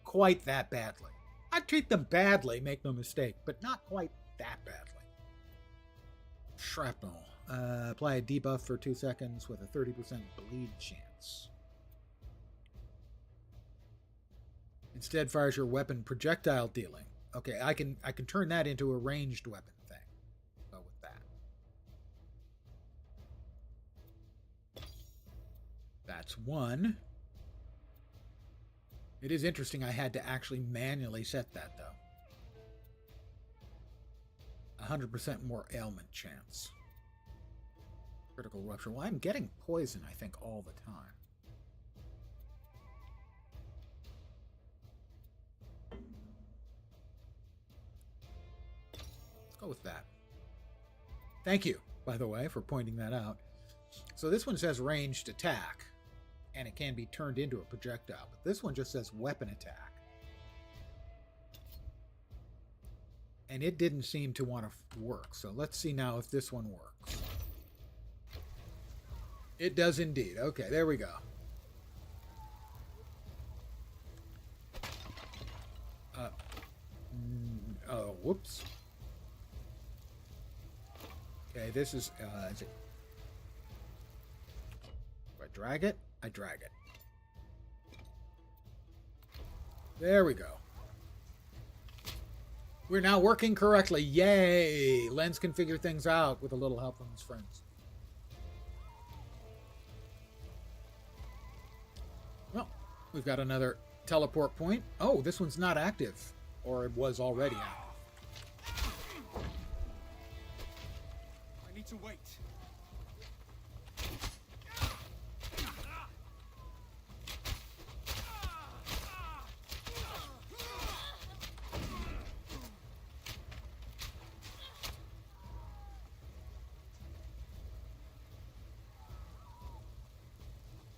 quite that badly. I'd treat them badly, make no mistake, but not quite that badly. Shrapnel. Apply a debuff for 2 seconds with a 30% bleed chance. Instead fires your weapon projectile dealing. Okay, I can turn that into a ranged weapon thing. Go with that. That's one. It is interesting I had to actually manually set that, though. 100% more ailment chance. Critical rupture. Well, I'm getting poison, I think, all the time. Let's go with that. Thank you, by the way, for pointing that out. So this one says ranged attack, and it can be turned into a projectile. But this one just says weapon attack. And it didn't seem to want to work. So let's see now if this one works. It does indeed. Okay, there we go. Oh, whoops. Okay, this is it... If I drag it, I drag it. There we go. We're now working correctly. Yay! Lens can figure things out with a little help from his friends. Well, we've got another teleport point. Oh, this one's not active. Or it was already active. need to wait.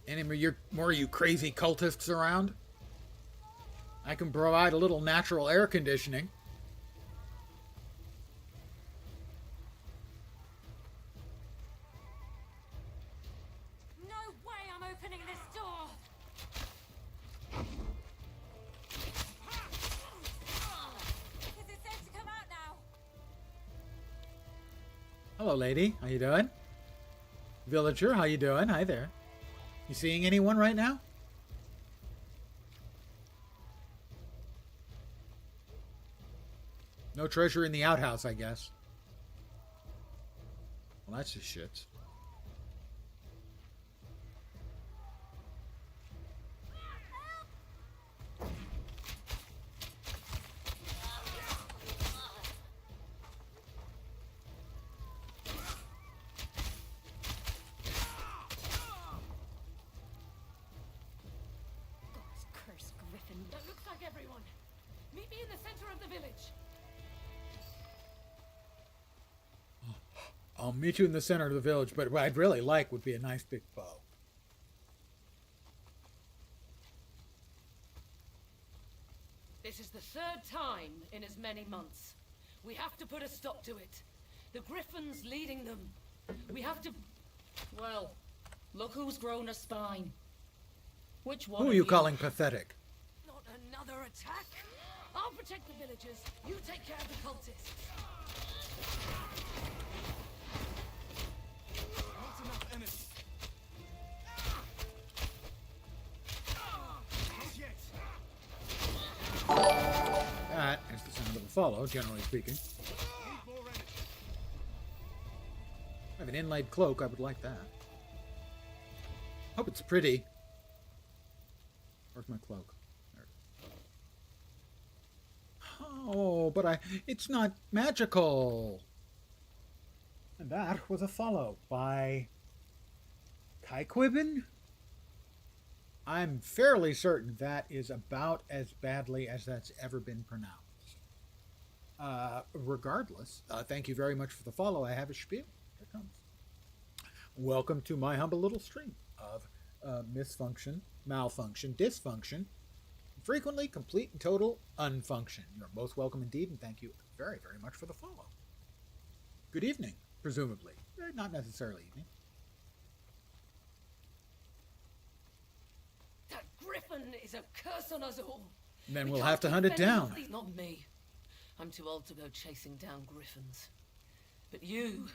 Any more you crazy cultists around? I can provide a little natural air conditioning. No way I'm opening this door! Is it safe to come out now? Hello, lady. How you doing? Villager, how you doing? Hi there. You seeing anyone right now? No treasure in the outhouse, I guess. Well, that's just shits. God's cursed griffin. That looks like everyone. Meet me in the center of the village. I'll meet you in the center of the village, but what I'd really like would be a nice big bow. This is the third time in as many months. We have to put a stop to it. The Griffin's leading them. We have to... Well, look who's grown a spine. Which one Who are of you calling pathetic? Not another attack. I'll protect the villagers. You take care of the cultists. Not enough energy. Not yet. That is the sound of a follow, generally speaking. Need more energy. I have an inlaid cloak. I would like that. Hope it's pretty. Where's my cloak? There it is. Oh, but it's not magical. And that was a follow by Kaiquibin? I'm fairly certain that is about as badly as that's ever been pronounced. Regardless, thank you very much for the follow. I have a spiel. Here it comes. Welcome to my humble little stream of misfunction, malfunction, dysfunction, frequently complete and total unfunction. You're most welcome indeed, and thank you very, very much for the follow. Good evening, presumably. Not necessarily evening. That Griffin is a curse on us all. And then We we'll can't have to hunt it defend down. the- Not me. I'm too old to go chasing down griffins. But you,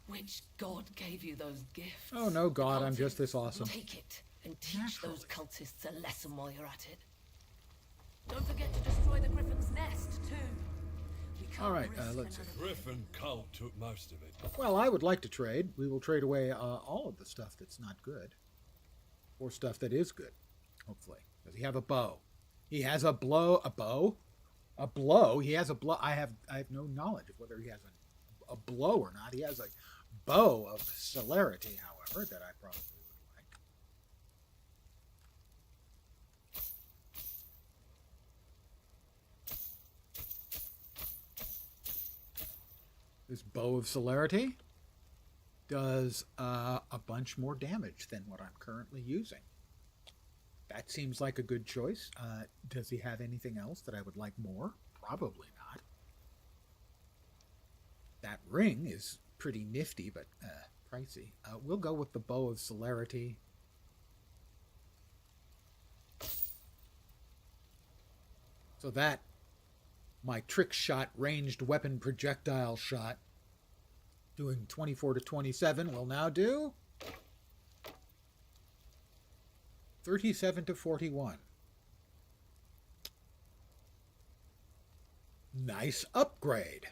which god gave you those gifts? Oh, no, God, I'm just Cultists, this awesome. Take it and teach those cultists a lesson while you're at it. Don't forget to destroy the griffin's nest, too. We can't All right, risk let's see. another- Griffin cult took most of it. Well, I would like to trade. We will trade away all of the stuff that's not good. Or stuff that is good, hopefully. Does he have a bow? He has a bow? A blow? He has a blow. I have no knowledge of whether he has a blow or not. He has a bow of celerity, however, that I probably would like. This bow of celerity does a bunch more damage than what I'm currently using. That seems like a good choice. Does he have anything else that I would like more? Probably not. That ring is pretty nifty, but pricey. We'll go with the bow of celerity. So that, my trick shot, ranged weapon projectile shot, doing 24 to 27, will now do 37 to 41. Nice upgrade.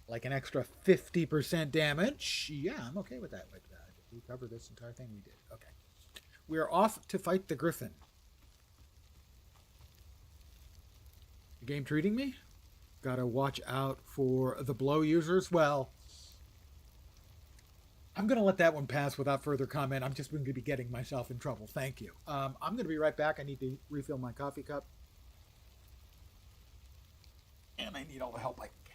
Like an extra 50% damage. Yeah, I'm okay with that. Did we cover this entire thing? We did. Okay. We're off to fight the Griffin. The game treating me? Gotta watch out for the blow users. Well, I'm going to let that one pass without further comment. I'm just going to be getting myself in trouble. Thank you. I'm going to be right back. I need to refill my coffee cup. And I need all the help I can get.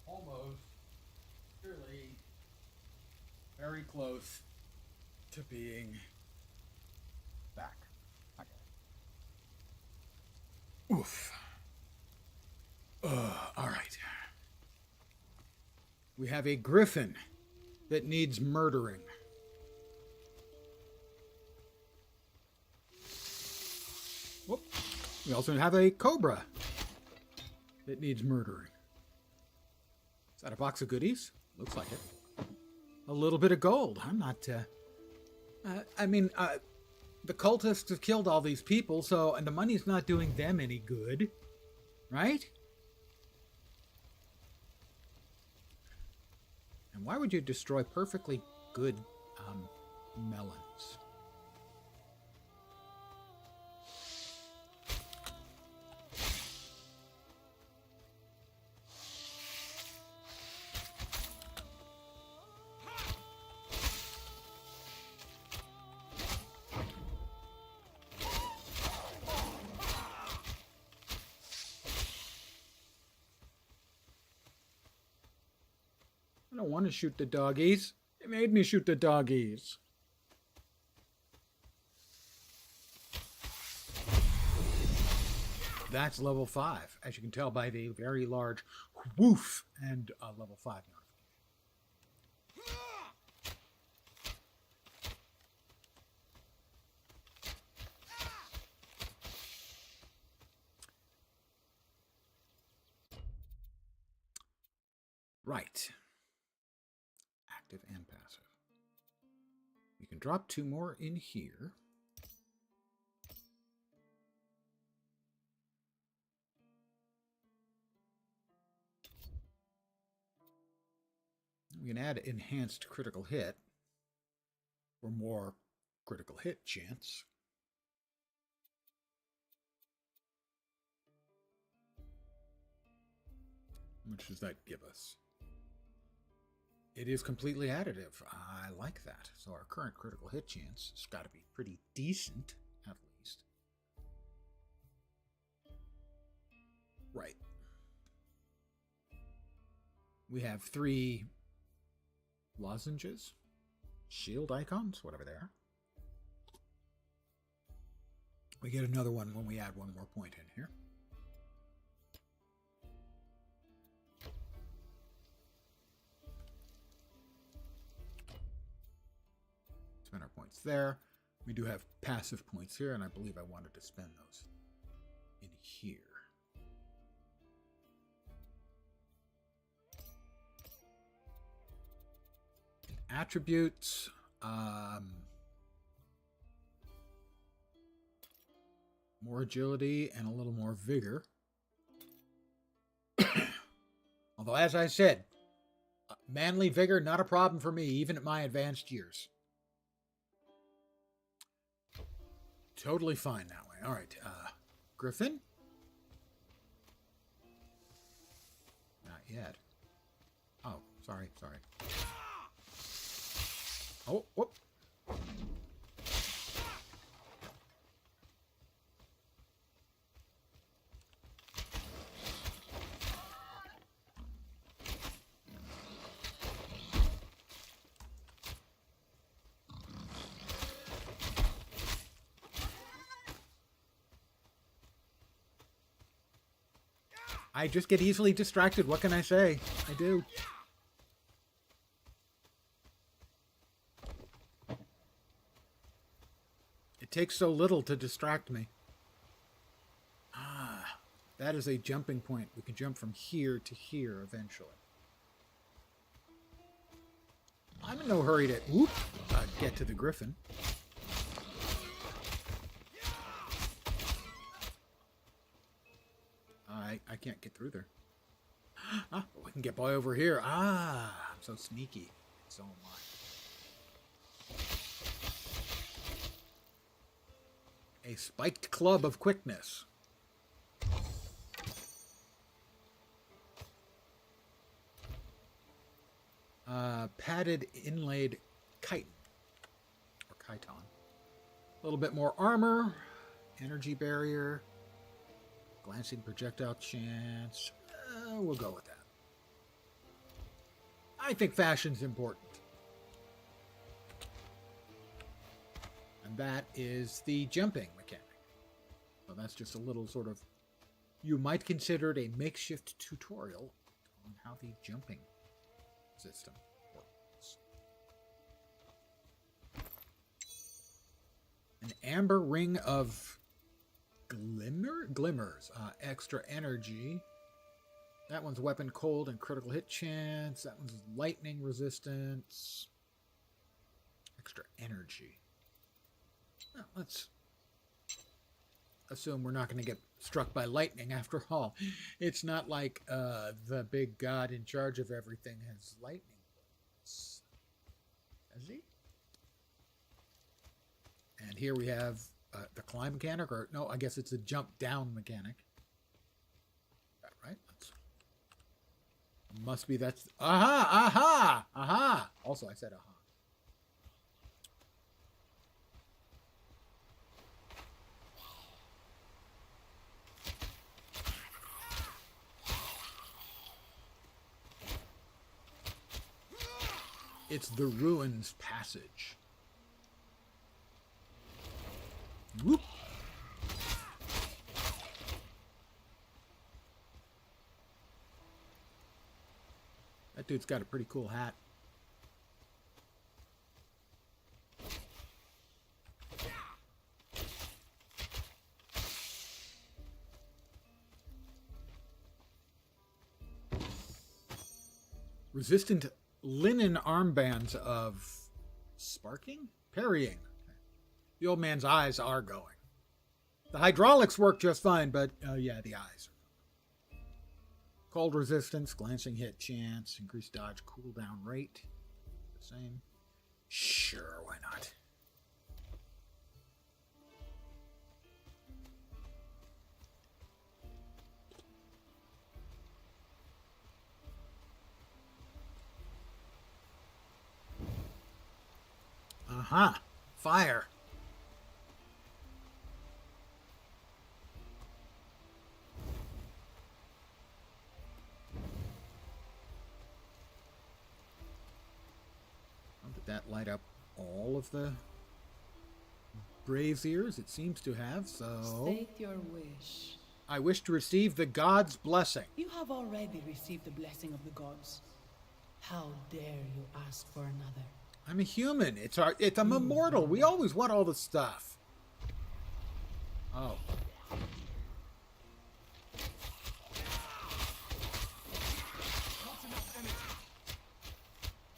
Almost. Really. Very close to being back. Okay. Oof. All right. We have a griffin that needs murdering. Whoop. We also have a cobra that needs murdering. Is that a box of goodies? Looks like it. A little bit of gold. I'm not, the cultists have killed all these people, and the money's not doing them any good. Right? And why would you destroy perfectly good, melons? I don't want to shoot the doggies. They made me shoot the doggies. That's level 5, as you can tell by the very large woof and level 5 notification. Right. Active and passive. You can drop 2 more in here. We can add enhanced critical hit for more critical hit chance. How much does that give us? It is completely additive. I like that. So our current critical hit chance has got to be pretty decent, at least. Right. We have 3 lozenges, shield icons, whatever they are. We get another one when we add 1 more point in here. Spend our points there. We do have passive points here, and I believe I wanted to spend those in here. Attributes. More agility and a little more vigor. Although, as I said, manly vigor, not a problem for me, even at my advanced years. Totally fine that way. All right, Griffin? Not yet. Oh, sorry. Oh, whoop. I just get easily distracted. What can I say? I do. It takes so little to distract me. Ah, that is a jumping point. We can jump from here to here eventually. I'm in no hurry to get to the Griffin. I can't get through there. Ah, but we can get by over here. Ah, I'm so sneaky. So am I. A spiked club of quickness. Padded inlaid chitin. Or chiton. A little bit more armor. Energy barrier. Glancing projectile chance. We'll go with that. I think fashion's important. And that is the jumping mechanic. So that's just a little sort of, you might consider it a makeshift tutorial on how the jumping system works. An amber ring of glimmers, extra energy. That one's weapon cold and critical hit chance. That one's lightning resistance. Extra energy. Well, let's assume we're not going to get struck by lightning after all. It's not like the big god in charge of everything has lightning bolts. Does he? And here we have the climb mechanic, or no, I guess it's a jump down mechanic. That right? Must be that's aha. Also, I said aha. It's the Ruins Passage. Whoop. That dude's got a pretty cool hat. Resistant linen armbands of sparking? Parrying. The old man's eyes are going. The hydraulics work just fine, but yeah, the eyes. Cold resistance, glancing hit chance, increased dodge cooldown rate. The same. Sure, why not? Aha! Fire! Did that light up all of the braziers? It seems to have, so... State your wish. I wish to receive the god's blessing. You have already received the blessing of the gods. How dare you ask for another? I'm a human. I'm immortal. We always want all the stuff. Oh.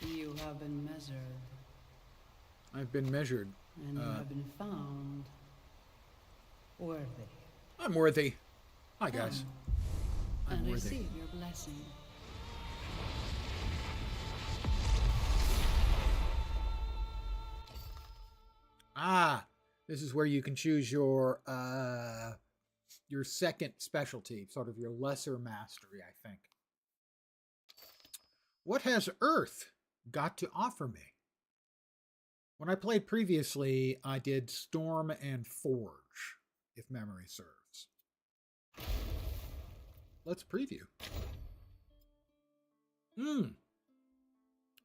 You have been measured. I've been measured. And you have been found. Worthy. I'm worthy. Hi, guys. I'm And worthy. receive your blessing. Ah, this is where you can choose your second specialty, sort of your lesser mastery, I think. What has Earth got to offer me? When I played previously, I did Storm and Forge, if memory serves. Let's preview.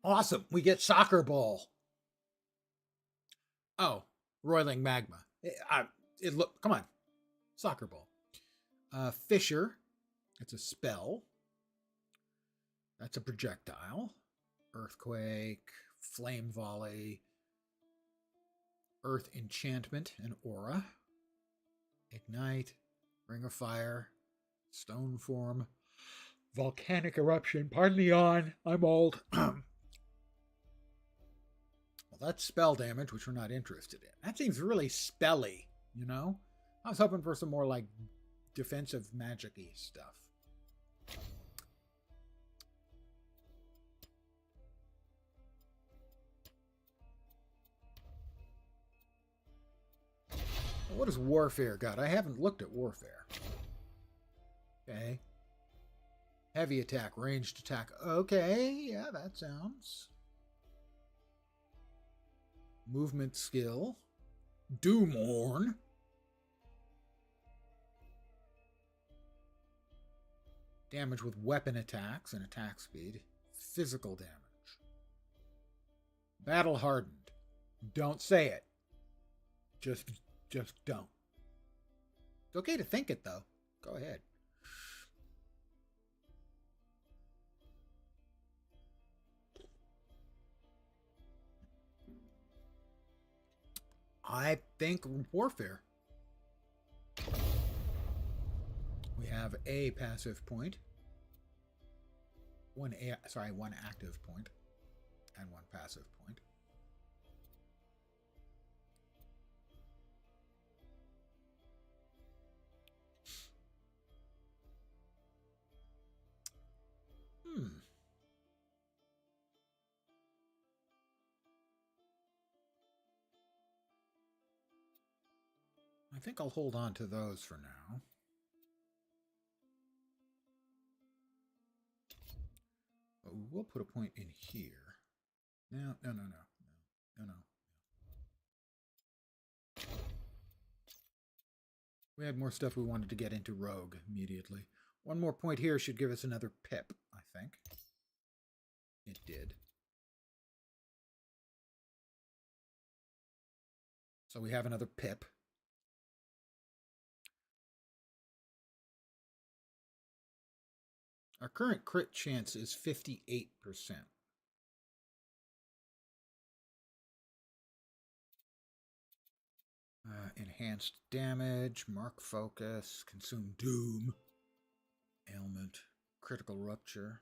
Awesome. We get Soccer Ball. Oh, Roiling Magma. Come on. Soccer Ball. Fissure. It's a spell. That's a projectile. Earthquake. Flame Volley. Earth Enchantment and Aura. Ignite. Ring of Fire. Stone Form. Volcanic Eruption. Pardon the yawn. I'm old. Well, that's spell damage, which we're not interested in. That seems really spelly, you know? I was hoping for some more, like, defensive magic-y stuff. What has Warfare got? I haven't looked at Warfare. Okay. Heavy attack, ranged attack. Okay, yeah, that sounds. Movement skill. Doomhorn. Damage with weapon attacks and attack speed. Physical damage. Battle hardened. Don't say it. Just don't. It's okay to think it, though. Go ahead. I think Warfare. We have a passive point. One active point. And one passive point. I think I'll hold on to those for now. But we'll put a point in here. No. We had more stuff we wanted to get into Rogue immediately. One more point here should give us another pip, I think. It did. So we have another pip. Our current crit chance is 58%. Enhanced damage, mark focus, consume doom, ailment, critical rupture.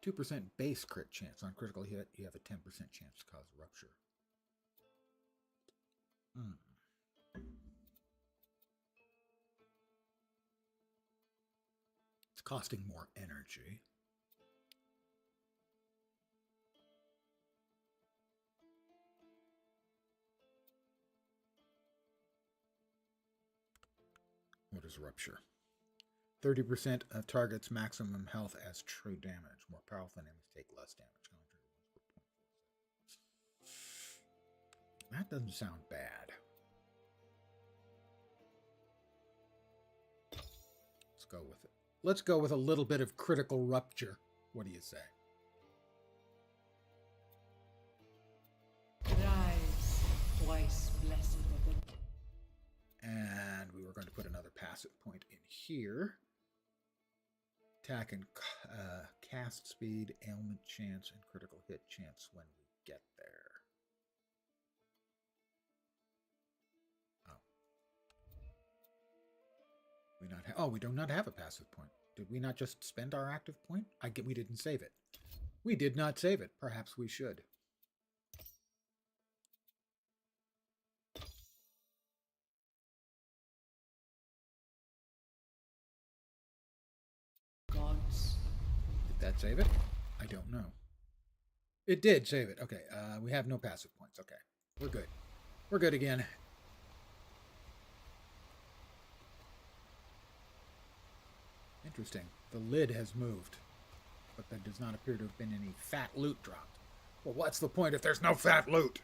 2% base crit chance. On critical hit, you have a 10% chance to cause rupture. It's costing more energy. What is rupture? 30% of target's maximum health as true damage. More powerful enemies take less damage. That doesn't sound bad. Let's go with it. Let's go with a little bit of critical rupture. What do you say? Rise, twice blessed of the... And we were going to put another passive point in here. Attack and cast speed, ailment chance, and critical hit chance when we get there. We do not have a passive point. Did we not just spend our active point? We didn't save it. We did not save it. Perhaps we should. that save it? I don't know. It did save it. Okay, we have no passive points. Okay, we're good. We're good again. Interesting. The lid has moved, but there does not appear to have been any fat loot dropped. Well, what's the point if there's no fat loot?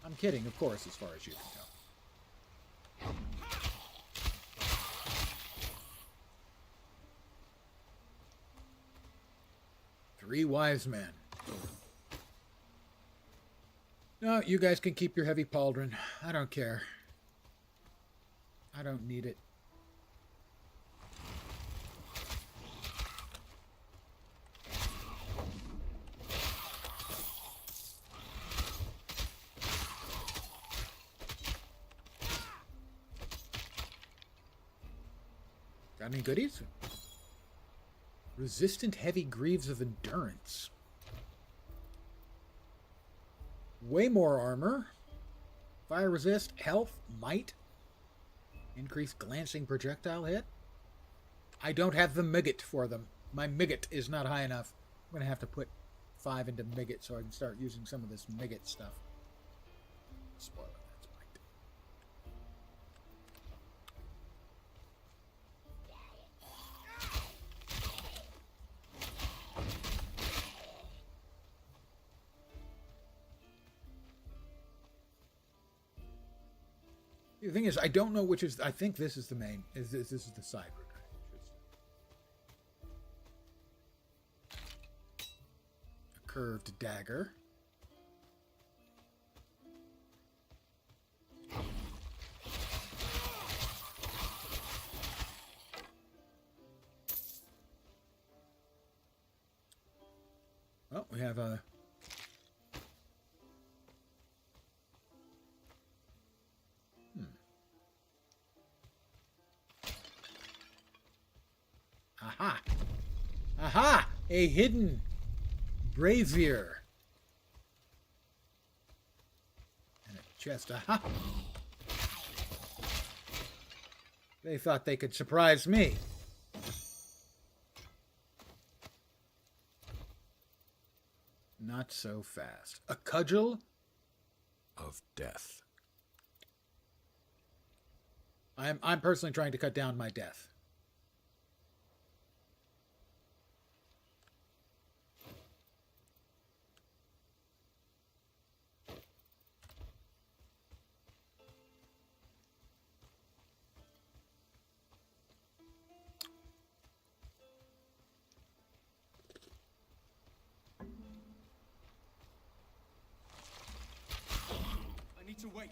I'm kidding, of course, as far as you can tell. Three wise men. No, you guys can keep your heavy pauldron. I don't care. I don't need it. Got any goodies? Resistant heavy greaves of endurance. Way more armor. Fire resist, health, might. Increased glancing projectile hit. I don't have the Miggit for them. My Miggit is not high enough. I'm going to have to put 5 into Miggit so I can start using some of this Miggit stuff. Spoiler, that's might. The thing is, I don't know which is... I think this is the main... This is the side route. A curved dagger. Well, we have a... Aha! Aha! A hidden brazier. And a chest. Aha! They thought they could surprise me. Not so fast. A cudgel of death. I'm personally trying to cut down my death. I need to wait.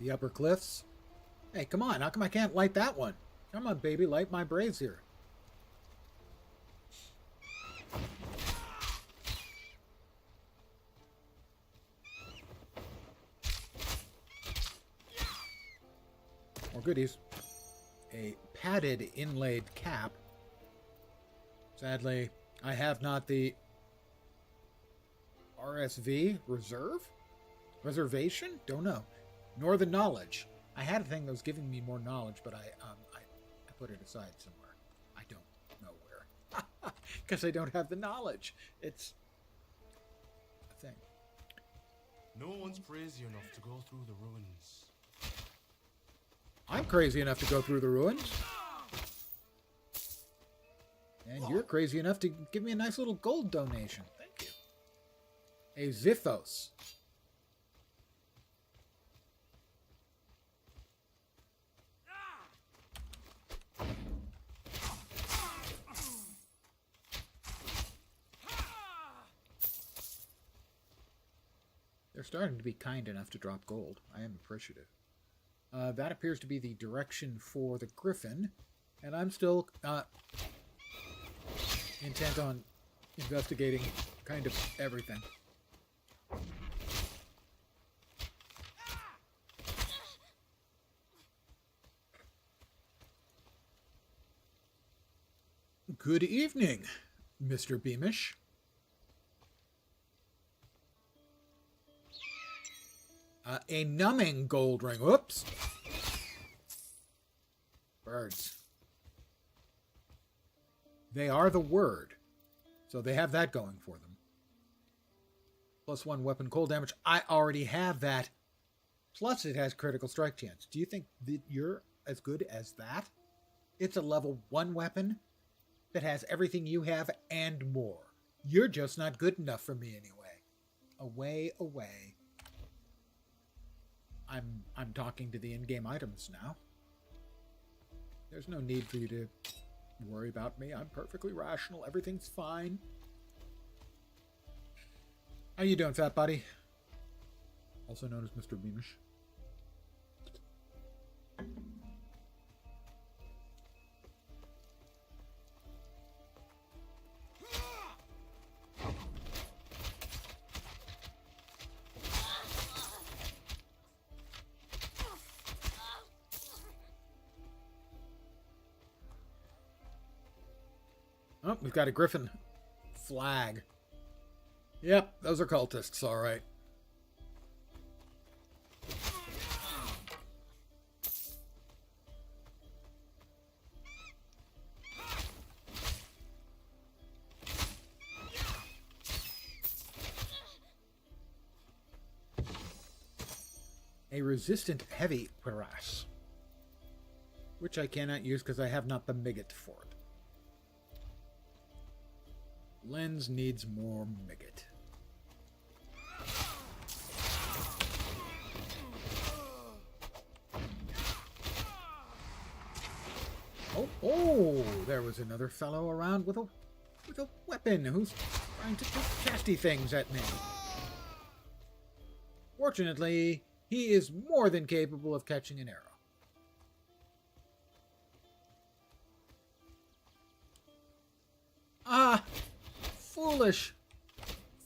The upper cliffs. Hey, come on. How come I can't light that one? Come on, baby. Light my brazier. More goodies. A padded inlaid cap. Sadly, I have not the RSV reservation. Don't know. Nor the knowledge. I had a thing that was giving me more knowledge, but I put it aside somewhere. I don't know where, because I don't have the knowledge. It's a thing. No one's crazy enough to go through the ruins. I'm crazy enough to go through the ruins. And you're crazy enough to give me a nice little gold donation. Thank you. A Zithos. They're starting to be kind enough to drop gold. I am appreciative. That appears to be the direction for the Griffin. And I'm still intent on investigating kind of everything. Good evening, Mr. Beamish. A numbing gold ring. Whoops. Birds. They are the word. So they have that going for them. +1 weapon cold damage. I already have that. Plus it has critical strike chance. Do you think that you're as good as that? It's a level 1 weapon that has everything you have and more. You're just not good enough for me anyway. Away. I'm talking to the in-game items now. There's no need for you to worry about me. I'm perfectly rational. Everything's fine. How you doing, fat buddy? Also known as Mr. Beamish. Oh, we've got a griffin flag. Yep, those are cultists, all right. A resistant heavy cuirass, which I cannot use because I have not the Migot for it. Lens needs more Migot. Oh, there was another fellow around with a weapon who's trying to do nasty things at me. Fortunately, he is more than capable of catching an arrow. Ah, foolish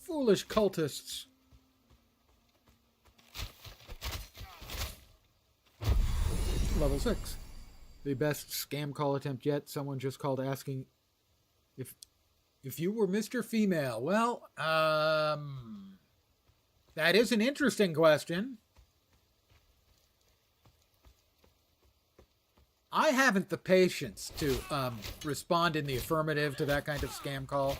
cultists. Level 6. The best scam call attempt yet. Someone just called asking if you were Mr. Female. Well, that is an interesting question. I haven't the patience to respond in the affirmative to that kind of scam call.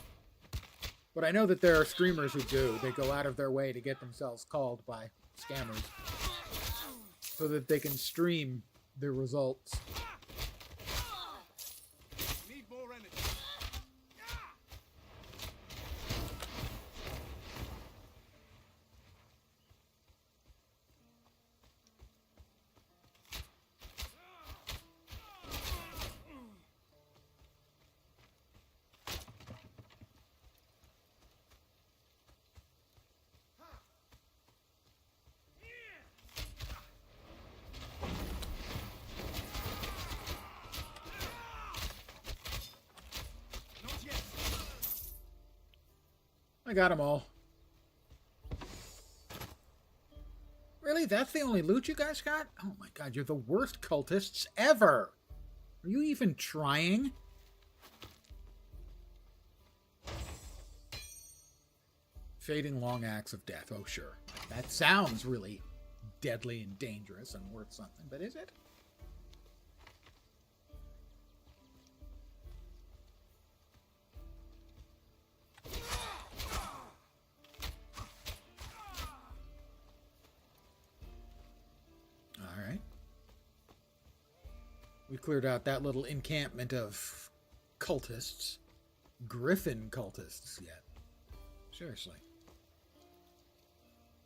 But I know that there are streamers who do. They go out of their way to get themselves called by scammers so that they can stream their results. I got them all. Really? That's the only loot you guys got? Oh my god, you're the worst cultists ever! Are you even trying? Fading long axe of death. Oh, sure. That sounds really deadly and dangerous and worth something, but is it? We cleared out that little encampment of cultists. Griffin cultists yet. Seriously.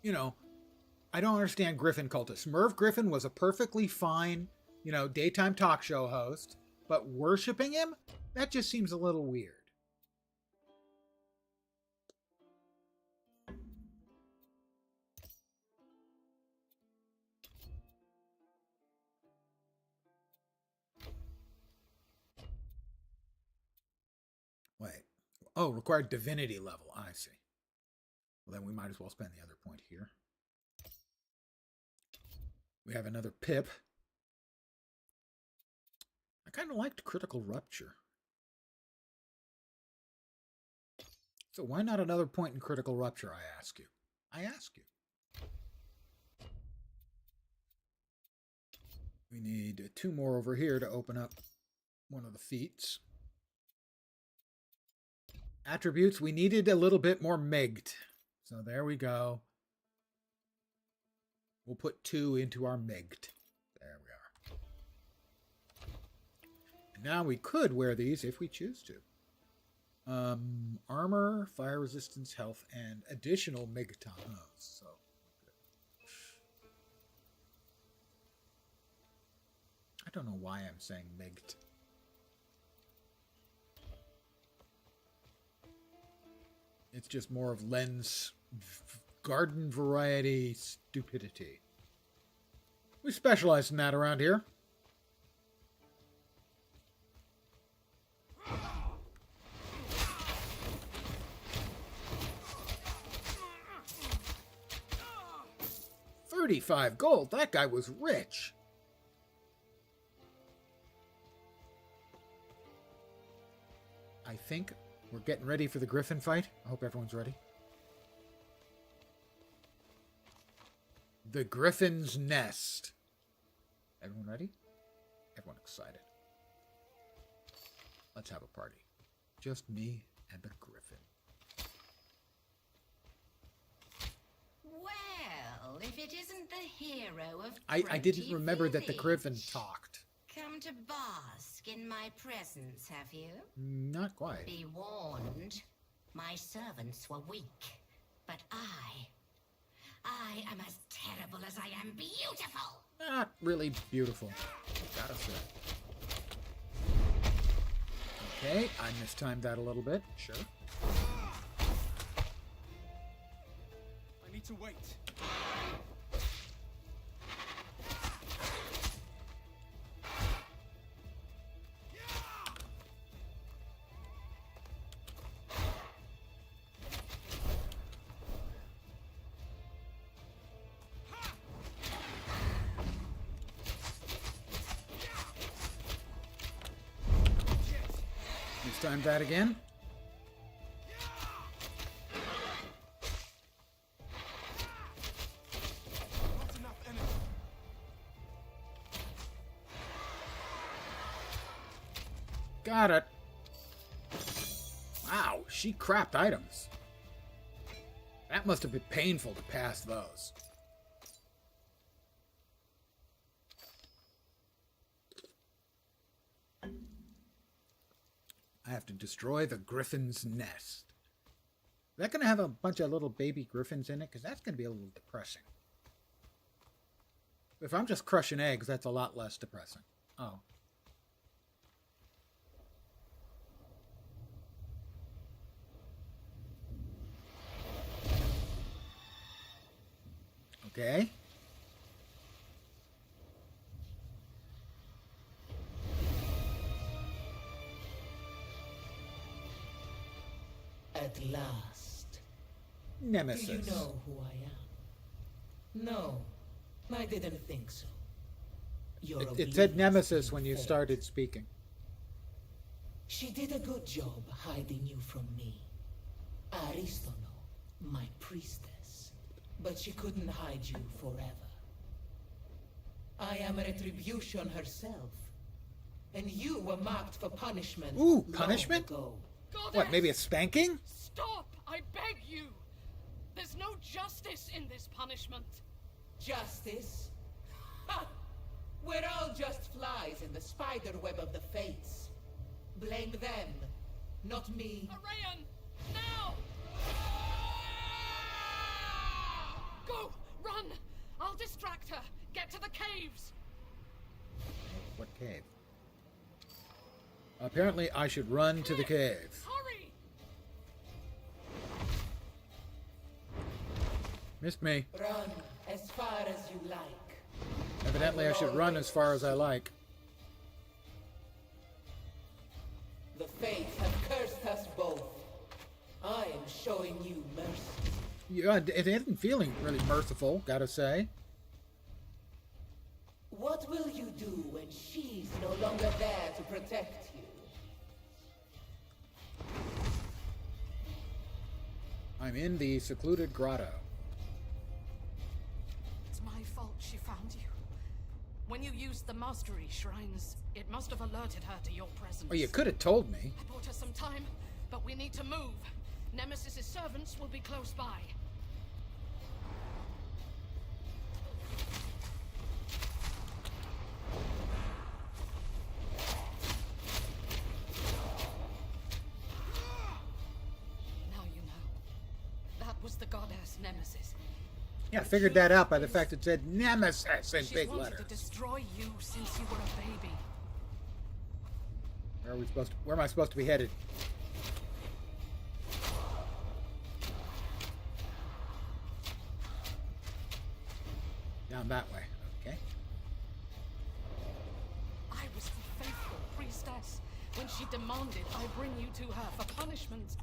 You know, I don't understand Griffin cultists. Merv Griffin was a perfectly fine, daytime talk show host, but worshipping him? That just seems a little weird. Wait. Oh, required divinity level. I see. Well, then we might as well spend the other point here. We have another pip. I kind of liked critical rupture. So why not another point in critical rupture, I ask you? We need 2 more over here to open up one of the feats. Attributes, we needed a little bit more megged. So there we go. We'll put 2 into our megged. There we are. And now we could wear these if we choose to. Armor, fire resistance, health, and additional megatonos. So I don't know why I'm saying megged. It's just more of Len's garden variety stupidity. We specialize in that around here. $35 gold. That guy was rich. I think we're getting ready for the Griffin fight. I hope everyone's ready. The Griffin's Nest. Everyone ready? Everyone excited. Let's have a party. Just me and the Griffin. Well, if it isn't the hero of I didn't remember that the Griffin talked. Come to bask in my presence, have you? Not quite. Be warned, my servants were weak, but I am as terrible as I am beautiful. Not really beautiful. Gotta say. Okay, I mistimed that a little bit. Sure. I need to wait. Mistimed that again. Not enough energy. Got it. Wow, she crapped items. That must have been painful to pass those. I have to destroy the Griffin's Nest. Is that going to have a bunch of little baby griffins in it? Because that's going to be a little depressing. If I'm just crushing eggs, that's a lot less depressing. Oh. Okay. At last. Nemesis. Do you know who I am? No, I didn't think so. Your It said obedience Nemesis when you failed. started speaking. She did a good job hiding you from me. Aristono, my priestess. But she couldn't hide you forever. I am Retribution herself. And you were marked for punishment. Ooh, long punishment? ago. Goddess! What, maybe a spanking? Stop! I beg you! There's no justice in this punishment. Justice? Ha! We're all just flies in the spider web of the fates. Blame them, not me. Arayan! Now! Go! Run! I'll distract her! Get to the caves! What cave? Apparently I should run to the cave. Hurry! Missed me. Run as far as you like. Evidently I should run as far as I like. The fates have cursed us both. I am showing you mercy. Yeah, it isn't feeling really merciful, gotta say. What will you do when she's no longer there to protect you? I'm in the secluded grotto. It's my fault she found you. When you used the mastery shrines, it must have alerted her to your presence. Oh, you could have told me. I bought her some time, but we need to move. Nemesis's servants will be close by. Now you know. That was the goddess Nemesis. Yeah, I figured that out by the fact it said Nemesis in She's big wanted letters. to destroy you since you were a baby. Where am I supposed to be headed? Down that way. Okay. I was the faithful priestess when she demanded I bring you to her for punishment.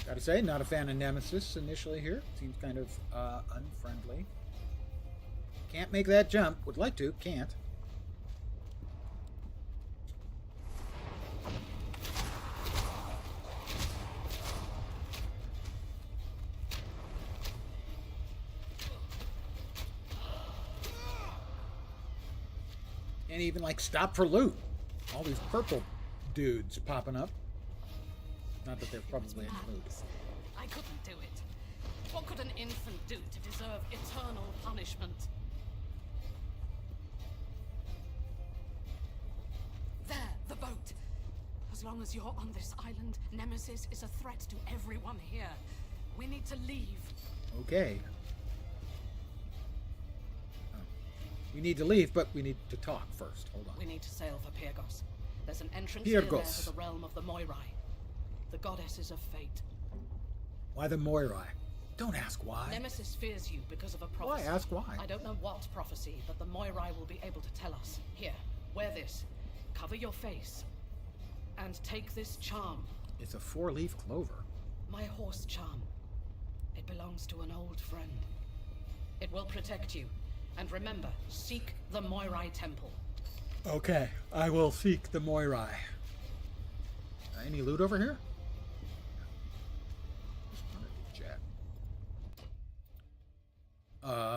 Gotta say, not a fan of Nemesis initially here. Seems kind of unfriendly. Can't make that jump. Would like to, can't. Can't even, like, stop for loot. All these purple dudes popping up. Not that they're probably in loot. I couldn't do it. What could an infant do to deserve eternal punishment? There, the boat. As long as you're on this island, Nemesis is a threat to everyone here. We need to leave. Okay. Oh. We need to leave, but we need to talk first. Hold on. We need to sail for Pyrgos. There's an entrance near there Pyrgos. to the realm of the Moirai, the goddesses of fate. Why the Moirai? Don't ask why. Nemesis fears you because of a prophecy. Why? Ask why. I don't know what prophecy, but the Moirai will be able to tell us. Here, wear this. Cover your face. And take this charm. It's a 4-leaf clover. My horse charm. It belongs to an old friend. It will protect you. And remember, seek the Moirai temple. Okay, I will seek the Moirai. Any loot over here? Just wanted to check.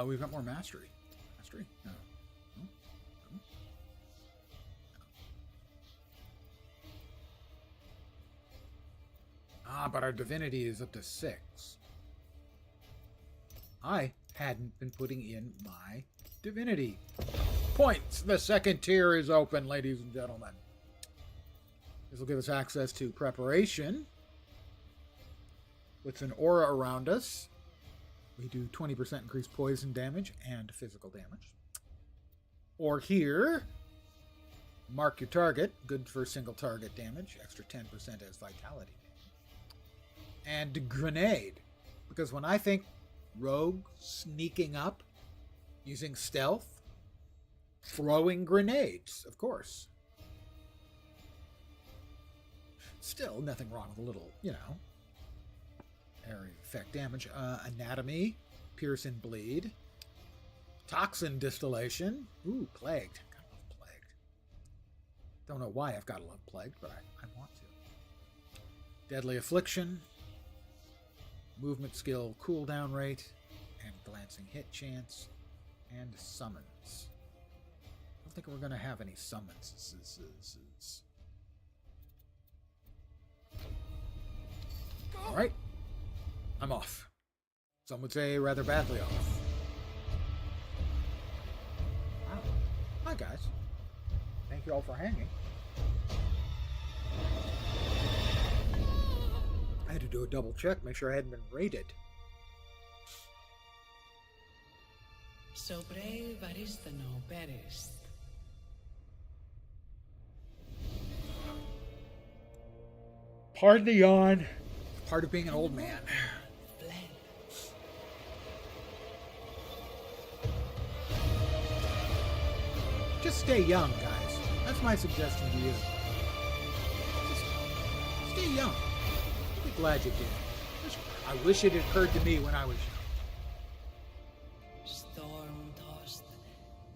We've got more mastery. Mastery? No. No? No? Ah, but our divinity is up to 6. I hadn't been putting in my divinity points. The second tier is open, ladies and gentlemen. This will give us access to preparation. With an aura around us, we do 20% increased poison damage and physical damage. Or here, mark your target. Good for single target damage. Extra 10% as vitality damage. And grenade. Because when I think rogue sneaking up, using stealth, throwing grenades, of course. Still, nothing wrong with a little, area effect damage. Anatomy, pierce and bleed. Toxin distillation. Ooh, plagued. Gotta love plagued. Don't know why I've gotta love plagued, but I want to. Deadly affliction. Movement skill cooldown rate. And glancing hit chance. And summons. I don't think we're gonna have any summons. Alright. I'm off. Some would say rather badly off. Wow. Hi, guys. Thank you all for hanging. I had to do a double check, make sure I hadn't been raided. So brave Aristano perished. Pardon the yawn. Part of being an old man. Just stay young, guys. That's my suggestion to you. Just stay young. I'll be glad you did. I wish it occurred to me when I was young. Storm-tossed,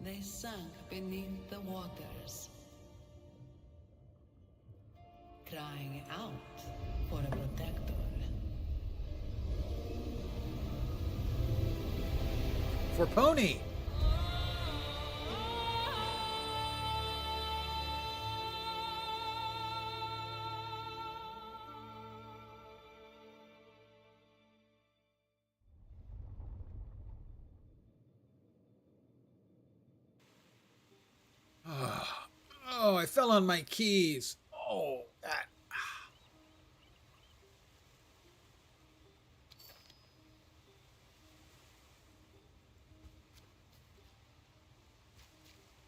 they sank beneath the waters, crying out for a protector. for Pony. Oh, I fell on my keys. Oh, that.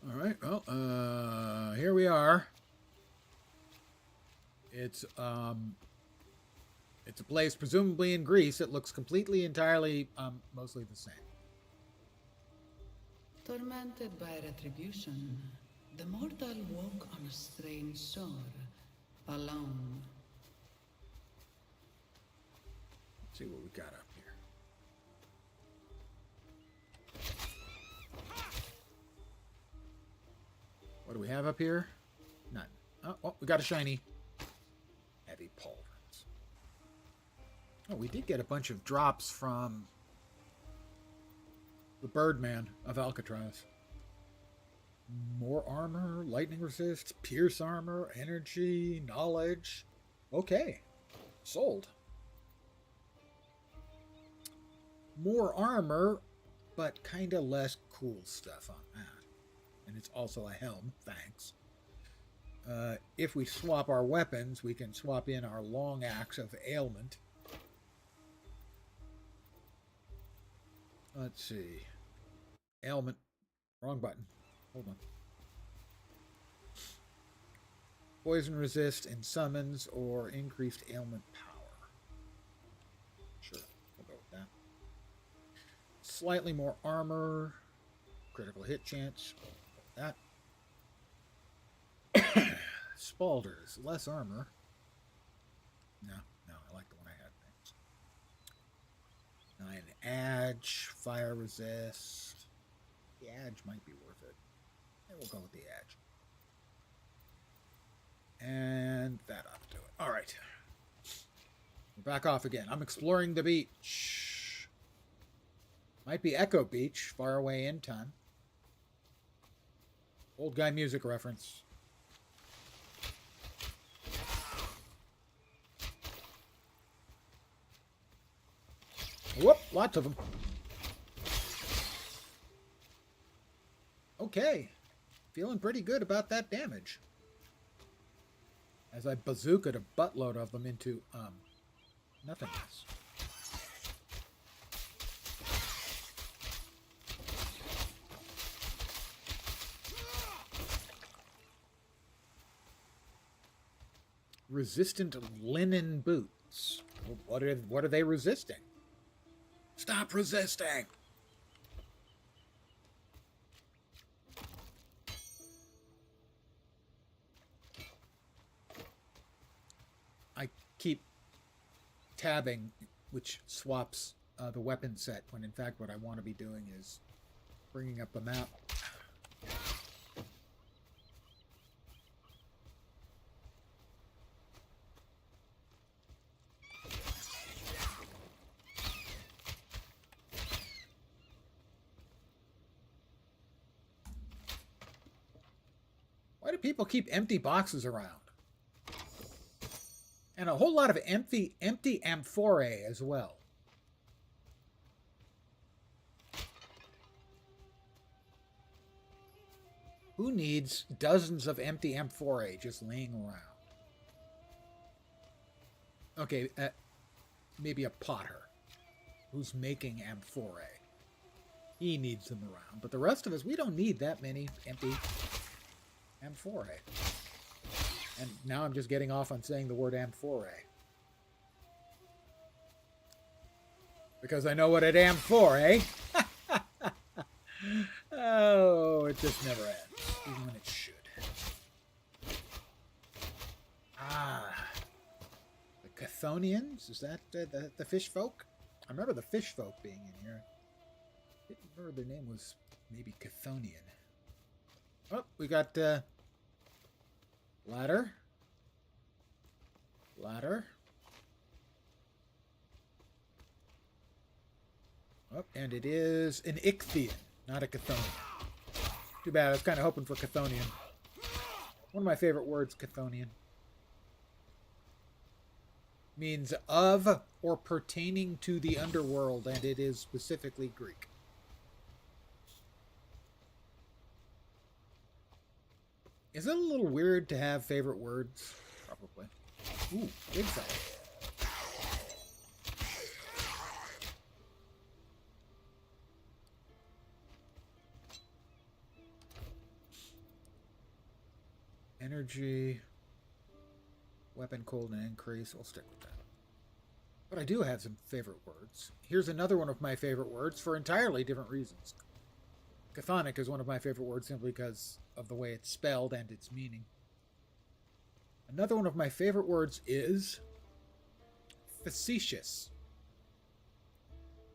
All right. Well, here we are. It's a place presumably in Greece. It looks completely, entirely, mostly the same. Tormented by retribution, the mortal woke on a strange shore, alone. Let's see what we got up here. What do we have up here? None. Oh, we got a shiny. Heavy pauldrons. Oh, we did get a bunch of drops from the Birdman of Alcatraz. More armor, lightning resist, pierce armor, energy, knowledge. Okay. Sold. More armor, but kind of less cool stuff on that. And it's also a helm, thanks. If we swap our weapons, we can swap in our long axe of ailment. Let's see. Ailment. Wrong button. Hold on. Poison resist and summons or increased ailment power. Sure, we'll go with that. Slightly more armor. Critical hit chance. That. Spalders. Less armor. No, I like the one I had. Thanks. 9 edge. Fire resist. The edge might be worth it. Yeah, we'll go with the edge. And that ought to do it. All right. We're back off again. I'm exploring the beach. Might be Echo Beach, far away in time. Old guy music reference. Whoop, lots of them. Okay. Feeling pretty good about that damage. As I bazookaed a buttload of them into, nothingness. Resistant linen boots. What are they resisting? Stop resisting! I keep tabbing, which swaps the weapon set, when in fact what I want to be doing is bringing up the map. Why do people keep empty boxes around? And a whole lot of empty amphorae as well. Who needs dozens of empty amphorae just laying around? Okay, maybe a potter who's making amphorae. He needs them around. But the rest of us, we don't need that many empty amphorae. And now I'm just getting off on saying the word amphorae. Because I know what an amphorae. Oh, it just never ends. Even when it should. Ah. The Chthonians? Is that the fish folk? I remember the fish folk being in here. I didn't remember their name was maybe Chthonian. Oh, we got ladder. Ladder. Oh, and it is an Ichthian, not a Chthonian. Too bad, I was kind of hoping for Chthonian. One of my favorite words, Chthonian. Means of or pertaining to the underworld, and it is specifically Greek. Is it a little weird to have favorite words? Probably. Ooh, big fella. Energy, weapon cooldown increase. We'll stick with that. But I do have some favorite words. Here's another one of my favorite words for entirely different reasons. Chthonic is one of my favorite words simply because of the way it's spelled and its meaning. Another one of my favorite words is facetious.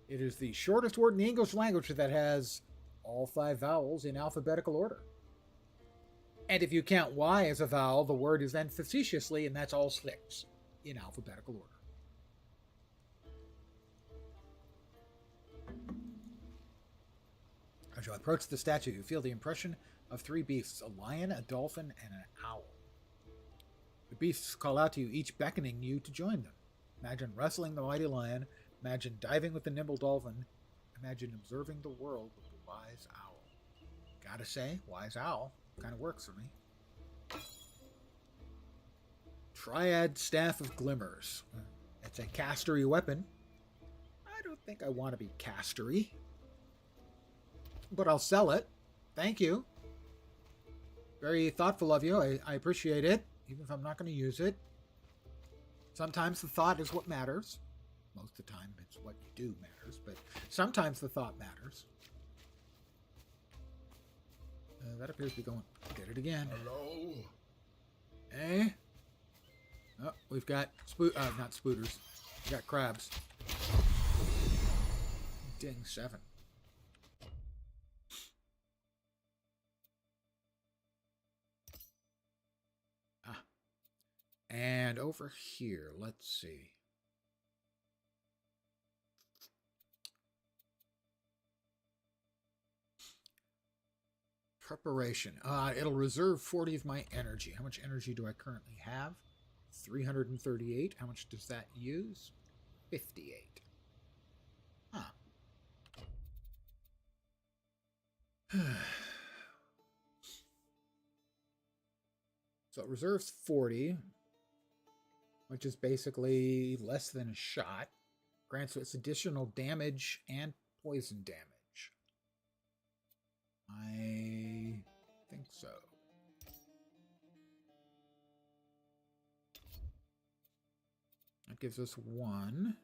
It is the shortest word in the English language that has all 5 vowels in alphabetical order. And if you count Y as a vowel, the word is then facetiously, and that's all 6 in alphabetical order. As you approach the statue, you feel the impression of 3 beasts, a lion, a dolphin, and an owl. The beasts call out to you, each beckoning you to join them. Imagine wrestling the mighty lion. Imagine diving with the nimble dolphin. Imagine observing the world with the wise owl. Gotta say, wise owl kind of works for me. Triad Staff of Glimmers. It's a castery weapon. I don't think I want to be castery, but I'll sell it. Thank you. Very thoughtful of you. I appreciate it, even if I'm not going to use it. Sometimes the thought is what matters. Most of the time, it's what you do matters, but sometimes the thought matters. That appears to be going. Did it again. Hello? Eh? Oh, we've got not spooters. We've got crabs. Ding, 7. And over here, let's see. Preparation. It'll reserve 40 of my energy. How much energy do I currently have? 338. How much does that use? 58. Huh. So it reserves 40, which is basically less than a shot. Grants us additional damage and poison damage. I think so. That gives us 1.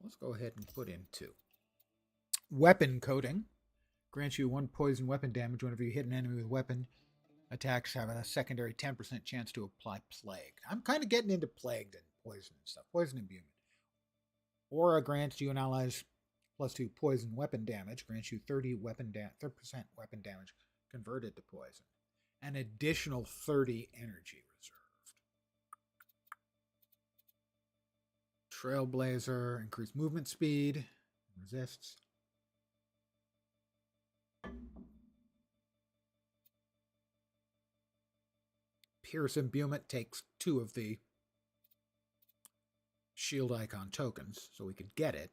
Let's go ahead and put in 2. Weapon coating. Grants you 1 poison weapon damage whenever you hit an enemy with weapon. Attacks have a secondary 10% chance to apply plague. I'm kind of getting into plagued and poison and stuff. Poison imbuement. Aura grants you and allies +2 poison weapon damage. Grants you 30% weapon damage converted to poison. An additional 30 energy reserved. Trailblazer. Increased movement speed. Resists. Pierce imbuement takes 2 of the shield icon tokens, so we could get it.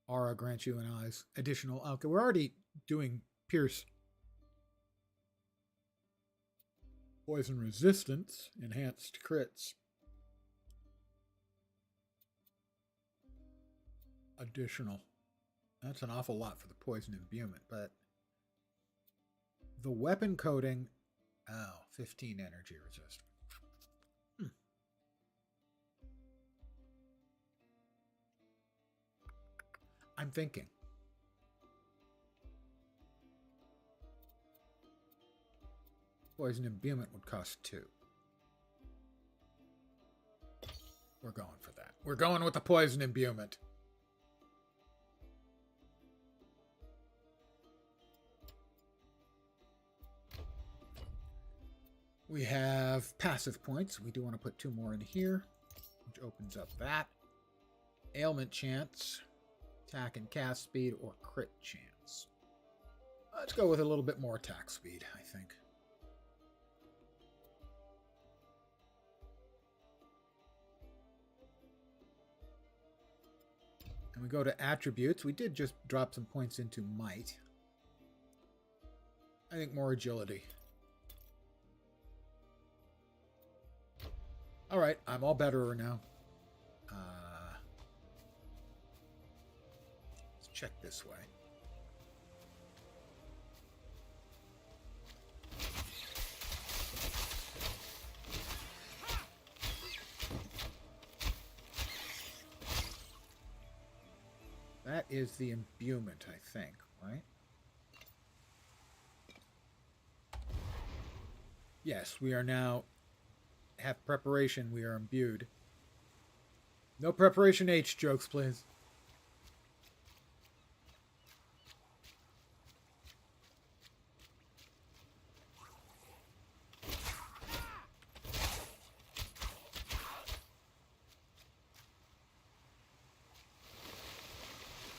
Aura grants you and allies additional. Okay, we're already doing Pierce. Poison resistance, enhanced crits. Additional. That's an awful lot for the poison imbuement, but the weapon coating. 15 energy resist. I'm thinking. Poison imbuement would cost 2. We're going for that. We're going with the poison imbuement. We have passive points. We do want to put 2 more in here, which opens up that. ailment chance, attack and cast speed, or crit chance. Let's go with a little bit more attack speed, I think. And we go to attributes. We did just drop some points into might. I think more agility. Alright, I'm all betterer now. Let's check this way. That is the imbuement, I think, right? Yes, we are now have preparation. We are imbued. No preparation H jokes, please.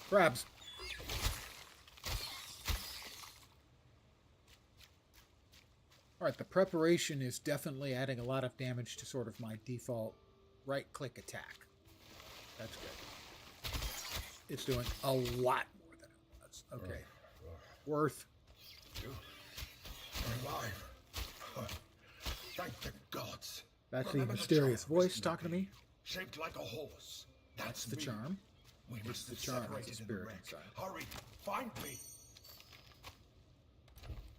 Crabs. Alright, the preparation is definitely adding a lot of damage to sort of my default right-click attack. That's good. It's doing a lot more than it was. Okay. Worth. You are alive. Thank the gods. That's the mysterious voice talking to me. Shaped like a horse. That's the charm. We It's must the have charm, separated it's the in the spirit wreck. inside. Hurry, find me.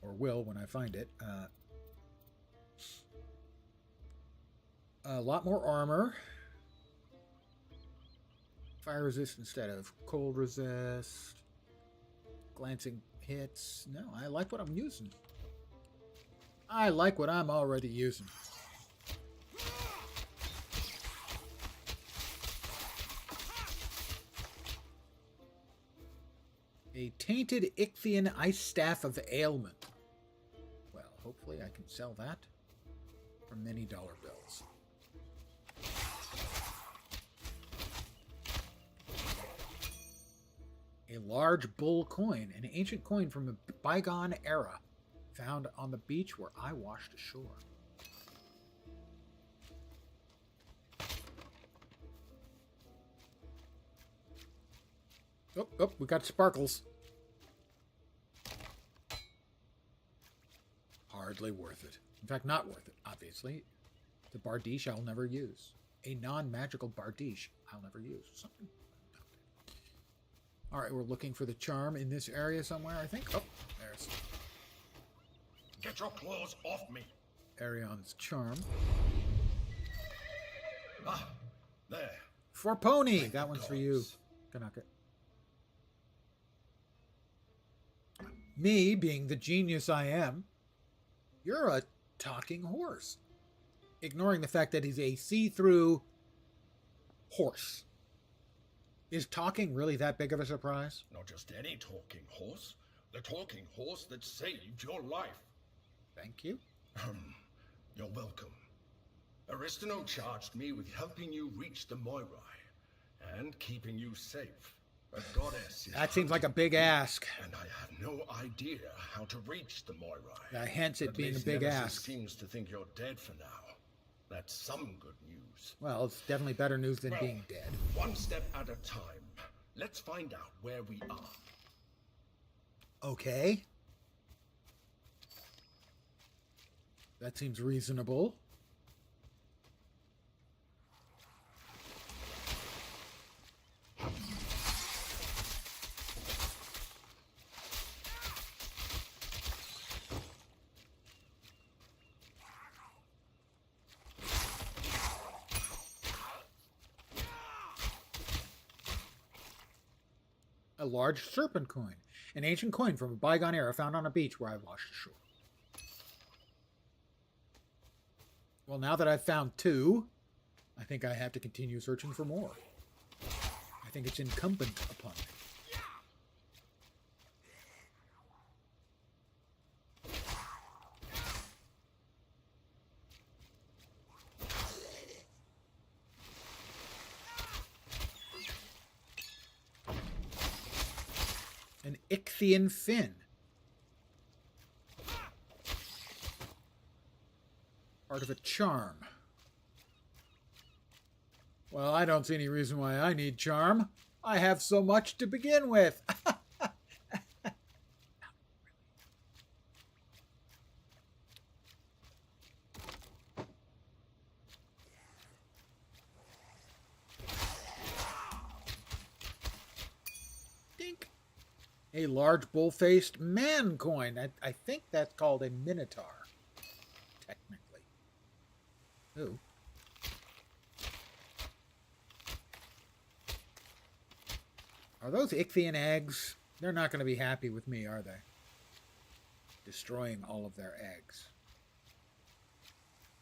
Or will when I find it. A lot more armor. Fire resist instead of cold resist. Glancing hits. No, I like what I'm using. I like what I'm already using. A tainted Ichthian ice staff of ailment. Well, hopefully I can sell that for many dollar bills. A large bull coin, an ancient coin from a bygone era, found on the beach where I washed ashore. Oh, we got sparkles. Hardly worth it. In fact, not worth it, obviously. The bardiche I'll never use. A non-magical bardiche I'll never use. Something. Alright, we're looking for the charm in this area somewhere, I think. Oh, there's Get your claws off me. Arion's charm. Ah, there. For Pony! That one's for you, Kanaka. Me, being the genius I am, you're a talking horse. Ignoring the fact that he's a see-through horse. Is talking really that big of a surprise? Not just any talking horse. The talking horse that saved your life. Thank you. You're welcome. Aristino charged me with helping you reach the Moirai and keeping you safe. A goddess is That seems like a big ask. and I have no idea how to reach the Moirai. Hence it At being a least big Nemesis ask. seems to think you're dead for now. That's some good news. Well, it's definitely better news than Well, being dead. One step at a time. Let's find out where we are. Okay. That seems reasonable. A large serpent coin. An ancient coin from a bygone era found on a beach where I washed ashore. Well, now that I've found two, I think I have to continue searching for more. I think it's incumbent upon me. Ichthian fin. Part of a charm. Well, I don't see any reason why I need charm. I have so much to begin with. Dink. A large bull-faced man coin. I think that's called a minotaur, technically. Ooh. Are those Ichthian eggs? They're not going to be happy with me, are they? Destroying all of their eggs.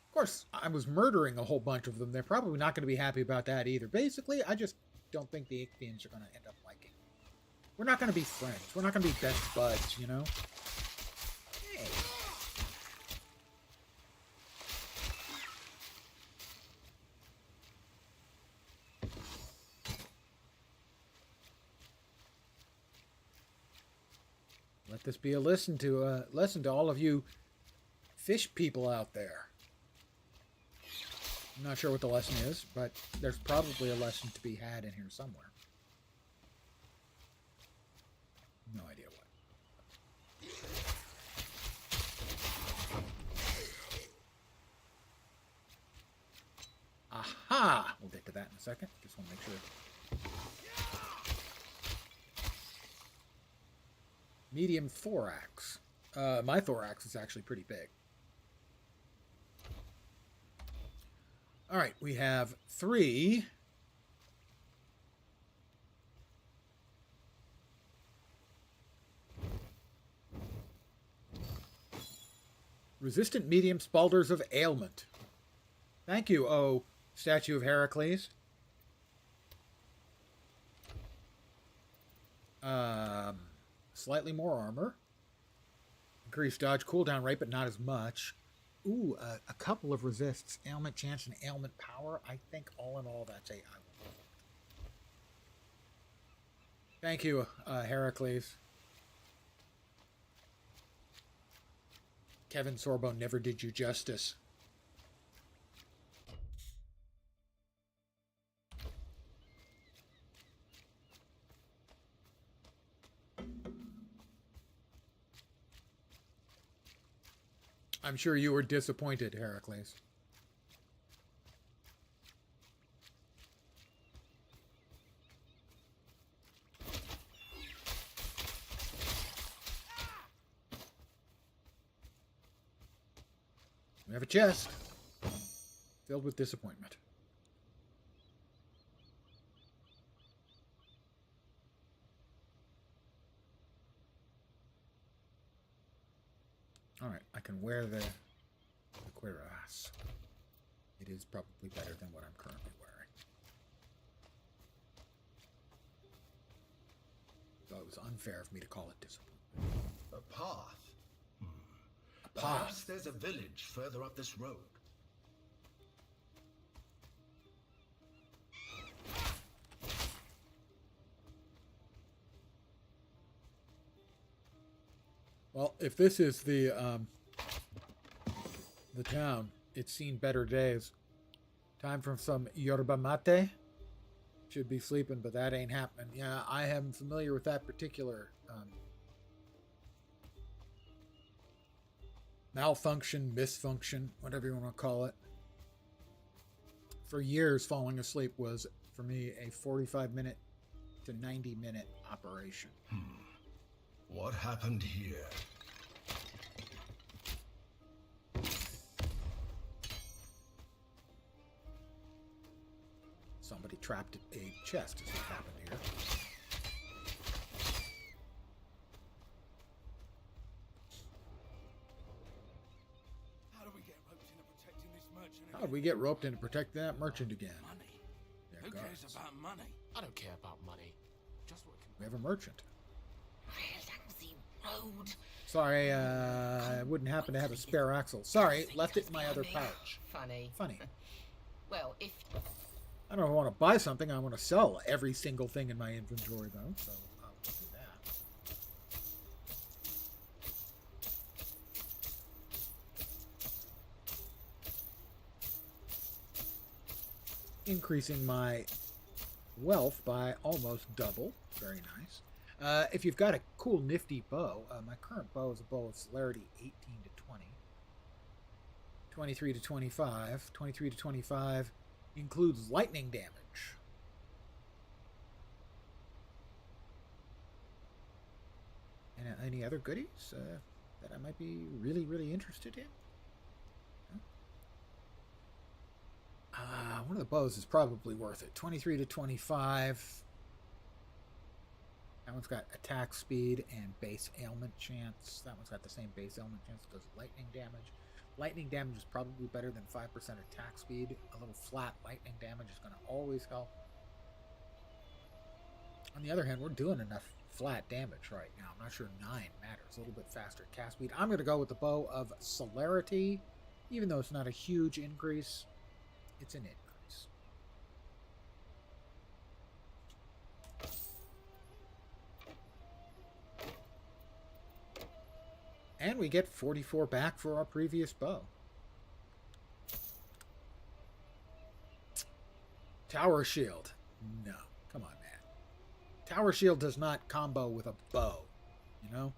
Of course, I was murdering a whole bunch of them. They're probably not going to be happy about that either. Basically, I just don't think the Ichthians are going to end up liking it. We're not going to be friends. We're not going to be best buds, you know? Hey. Let this be a lesson to all of you fish people out there. I'm not sure what the lesson is, but there's probably a lesson to be had in here somewhere. No idea what. Aha! We'll get to that in a second. Just want to make sure. Medium thorax. My thorax is actually pretty big. All right, we have 3. Resistant medium spalders of ailment. Thank you, oh statue of Heracles. Slightly more armor. Increased dodge cooldown rate, but not as much. Ooh, a couple of resists. Ailment chance and ailment power. I think all in all, that's a... Thank you, Heracles. Kevin Sorbo never did you justice. I'm sure you were disappointed, Heracles. We have a chest filled with disappointment. All right, I can wear the cuirass. It is probably better than what I'm currently wearing. Though it was unfair of me to call it disappointment. A path? A path. Perhaps there's a village further up this road. Well, if this is the town, it's seen better days. Time for some yerba mate. Should be sleeping, but that ain't happening. Yeah, I am familiar with that particular malfunction, misfunction, whatever you want to call it. For years, falling asleep was, for me, a 45-minute to 90-minute operation. What happened here? Somebody trapped a chest is what happened here. How do we get roped into protecting this merchant How did we get roped into protecting that merchant again? Money. There Who goes. cares about money? I don't care about money. Just what can... We have a merchant. Road. Sorry, I wouldn't happen to have a spare axle. Sorry, left it in my other pouch. Funny. Funny. Well, if... I don't want to buy something. I want to sell every single thing in my inventory, though. So I'll do that. increasing my wealth by almost double. Very nice. If you've got a cool, nifty bow, my current bow is a bow of celerity 18 to 20. 23 to 25. 23 to 25 includes lightning damage. And any other goodies that I might be really, really interested in? One of the bows is probably worth it. 23 to 25. That one's got attack speed and base ailment chance. That one's got the same base ailment chance. Does lightning damage. Lightning damage is probably better than 5% attack speed. A little flat lightning damage is going to always help. On the other hand, we're doing enough flat damage right now. I'm not sure 9 matters. A little bit faster cast speed. I'm going to go with the bow of celerity. Even though it's not a huge increase, it's an increase. And we get 44 back for our previous bow. Tower shield. No. Come on, man. Tower shield does not combo with a bow. You know?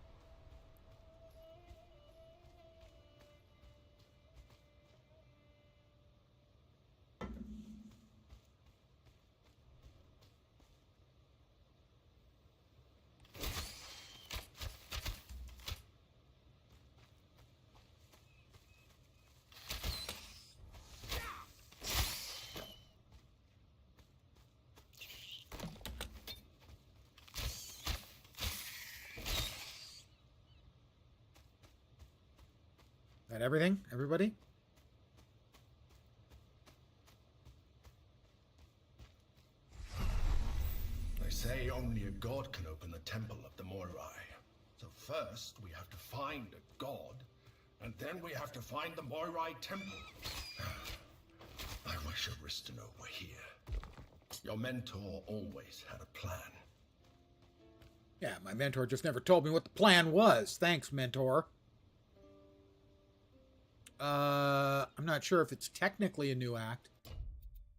That everything? Everybody? They say only a god can open the temple of the Moirai. So first we have to find a god, and then we have to find the Moirai temple. I wish Aristano were here. Your mentor always had a plan. Yeah, my mentor just never told me what the plan was. Thanks, mentor. I'm not sure if it's technically a new act.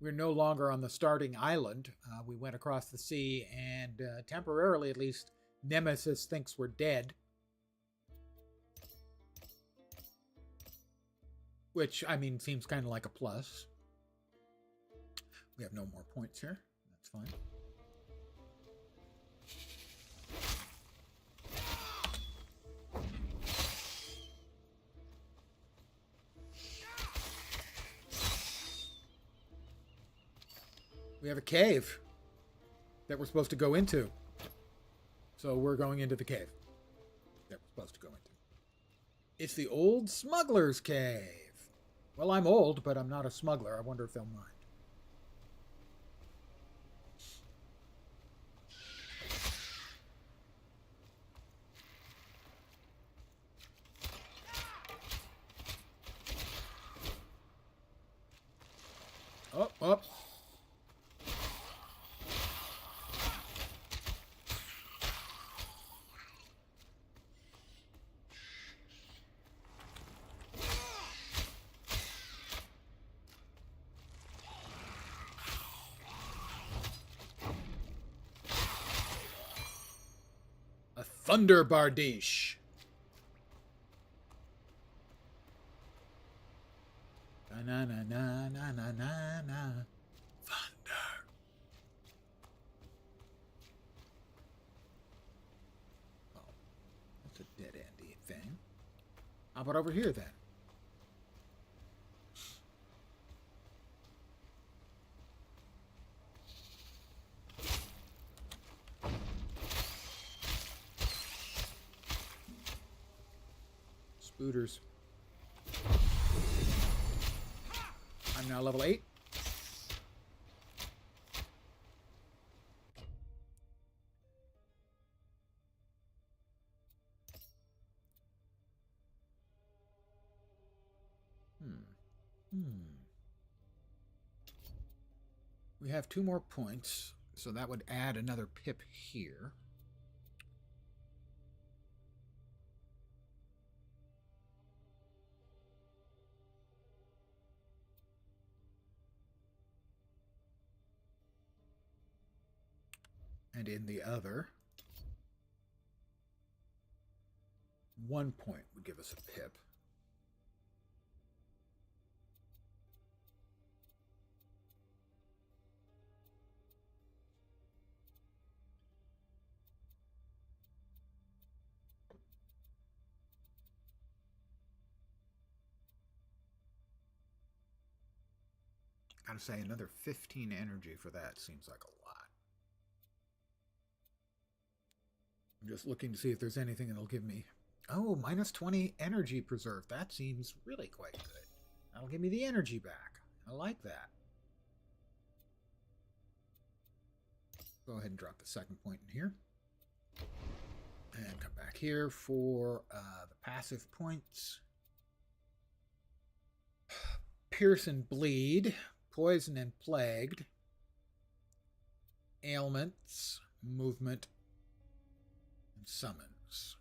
We're no longer on the starting island. We went across the sea, and temporarily, at least, Nemesis thinks we're dead. Which, I mean, seems kind of like a plus. We have no more points here. That's fine. We have a cave that we're supposed to go into. So we're going into the cave that we're supposed to go into. It's the old smuggler's cave. Well, I'm old, but I'm not a smuggler. I wonder if they'll mind. Up, up. A Thunder Bardiche. Na na na na na na na. Thunder. Oh, that's a dead-endy thing. How about over here then? Spooters. I'm now level 8. We have 2 more points, so that would add another pip here. And in the other, 1 point would give us a pip. Gotta say, another 15 energy for that seems like a lot. I'm just looking to see if there's anything that'll give me... Oh, minus 20 energy preserve. That seems really quite good. That'll give me the energy back. I like that. Go ahead and drop the second point in here. And come back here for the passive points. Pierce and Bleed. Poison and Plagued. Ailments. Movement. And Summons.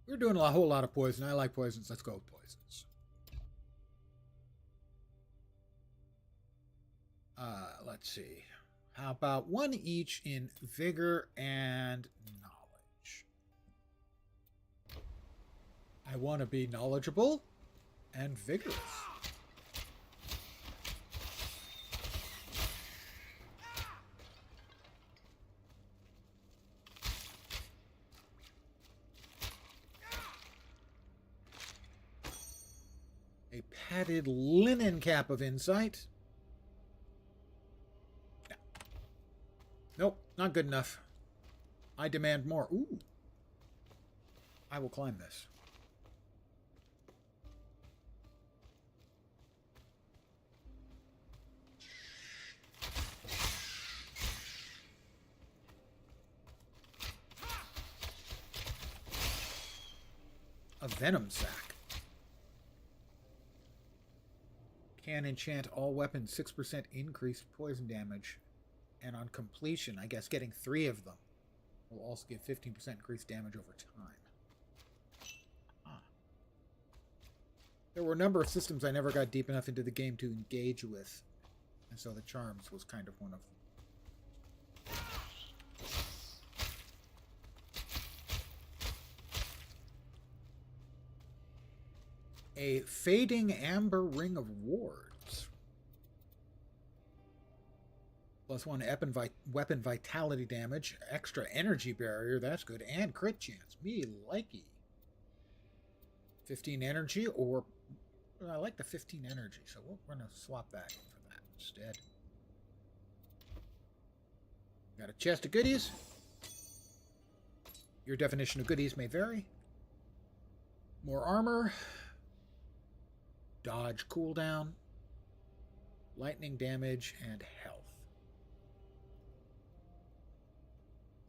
We're doing a whole lot of poison. I like poisons. Let's go with poisons. Let's see. How about one each in Vigor and Knowledge? I want to be knowledgeable and vigorous. A padded linen cap of insight. No. Nope, not good enough. I demand more. Ooh. I will climb this. A venom sac. Can enchant all weapons 6% increased poison damage. And on completion, I guess getting 3 of them will also give 15% increased damage over time. Huh. There were a number of systems I never got deep enough into the game to engage with. And so the charms was kind of one of them. A fading amber ring of wards. +1 weapon vitality damage. Extra energy barrier. That's good. And crit chance. Me likey. 15 energy or... I like the 15 energy, so we're going to swap that in for that instead. Got a chest of goodies. Your definition of goodies may vary. More armor. Dodge cooldown, lightning damage, and health.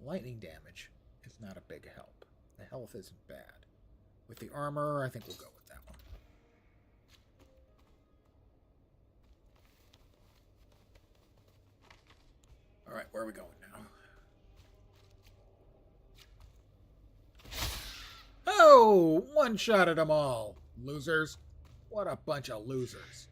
Lightning damage is not a big help. The health isn't bad. With the armor, I think we'll go with that one. Alright, where are we going now? Oh! One shot at them all, losers. What a bunch of losers.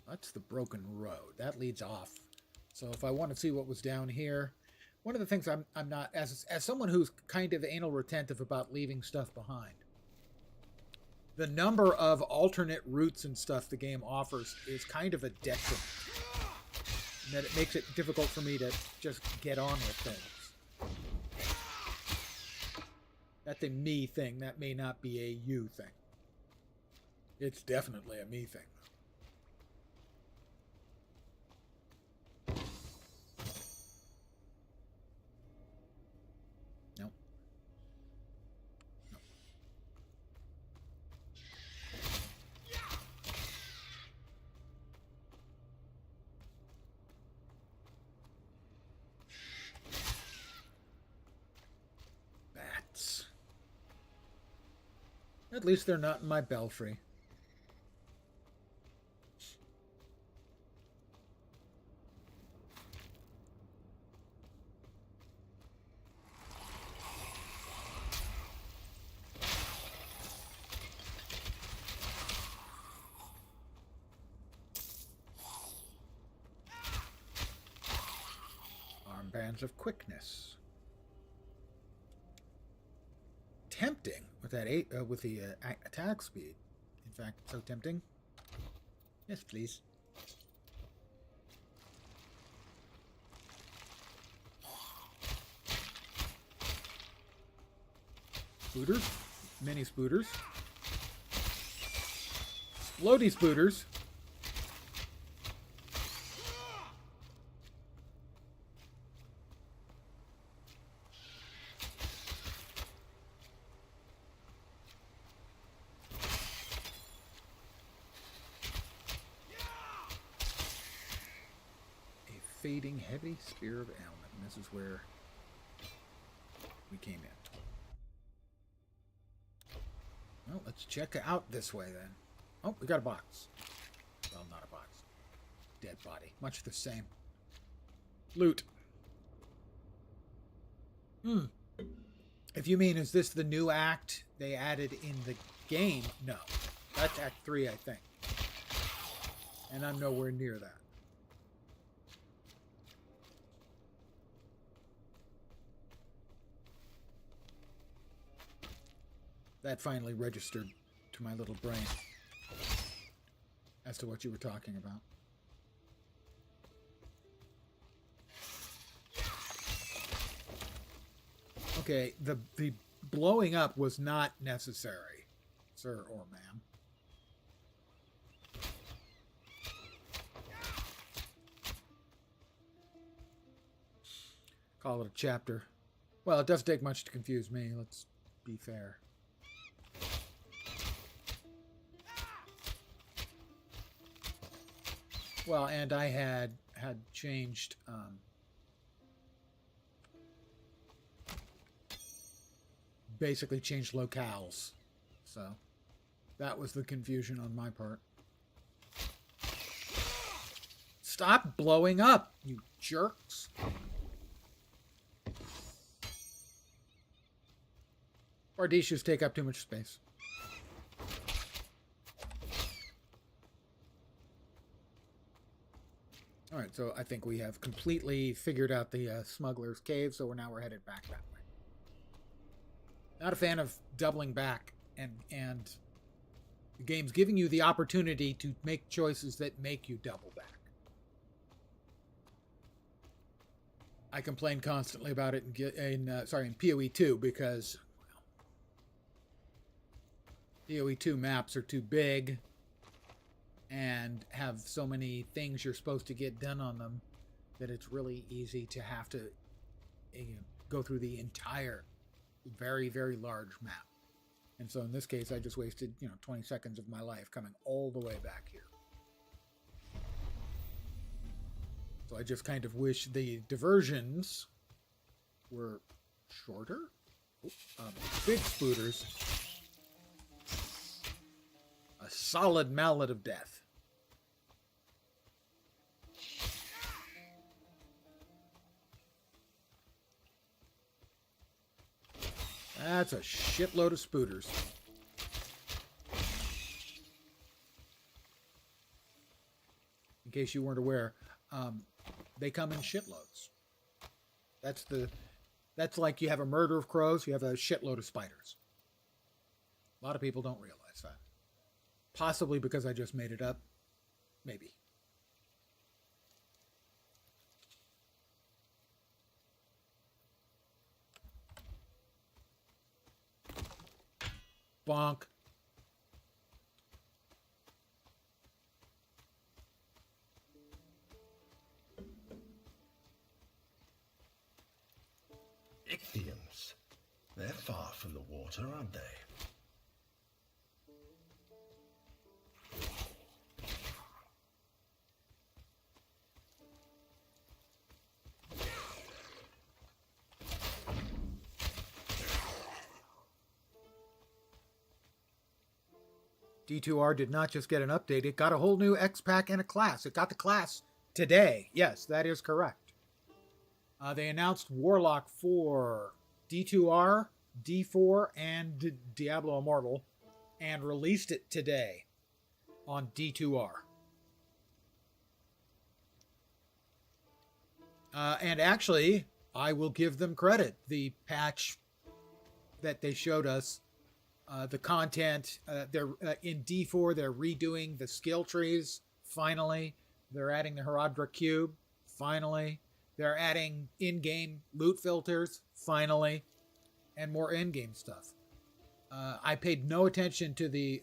That's the broken road. That leads off. So if I want to see what was down here, one of the things I'm not, as someone who's kind of anal retentive about leaving stuff behind, the number of alternate routes and stuff the game offers is kind of a detriment. And that it makes it difficult for me to just get on with things. That's a me thing. That may not be a you thing. It's definitely a me thing. Nope. Nope. Bats. At least they're not in my belfry. Bands of Quickness. Tempting with that with the attack speed. In fact, so tempting. Yes, please. Spooters, mini spooters, explodey spooters. Fading heavy spear of ailment, and this is where we came in. Well, let's check out this way then. Oh, we got a box. Well, not a box. Dead body. Much the same. Loot. If you mean, is this the new act they added in the game? No. That's Act 3, I think. And I'm nowhere near that. That finally registered to my little brain as to what you were talking about. Okay, the blowing up was not necessary, sir or ma'am. Call it a chapter. Well, it doesn't take much to confuse me, let's be fair. Well, and I had changed basically changed locales, so that was the confusion on my part. Stop blowing up, you jerks! Bardishas take up too much space. All right, so I think we have completely figured out the smuggler's cave, so we're headed back that way. Not a fan of doubling back, and the game's giving you the opportunity to make choices that make you double back. I complain constantly about it in PoE 2 because PoE 2 maps are too big and have so many things you're supposed to get done on them that it's really easy to have to go through the entire very, very large map. And so in this case, I just wasted 20 seconds of my life coming all the way back here. So I just kind of wish the diversions were shorter. Big spooters. A solid mallet of death. That's a shitload of spooters. In case you weren't aware, they come in shitloads. That's like you have a murder of crows, you have a shitload of spiders. A lot of people don't realize that. Possibly because I just made it up. Maybe. Bonk. Ichthyans. They're far from the water, aren't they? D2R did not just get an update, it got a whole new X-Pack and a class. It got the class today. Yes, that is correct. They announced Warlock for D2R, D4, and Diablo Immortal, and released it today on D2R. And actually, I will give them credit. The patch that they showed us, the content, they're in D4, they're redoing the skill trees, finally. They're adding the Herodra Cube, finally. They're adding in-game loot filters, finally. And more in-game stuff. I paid no attention to the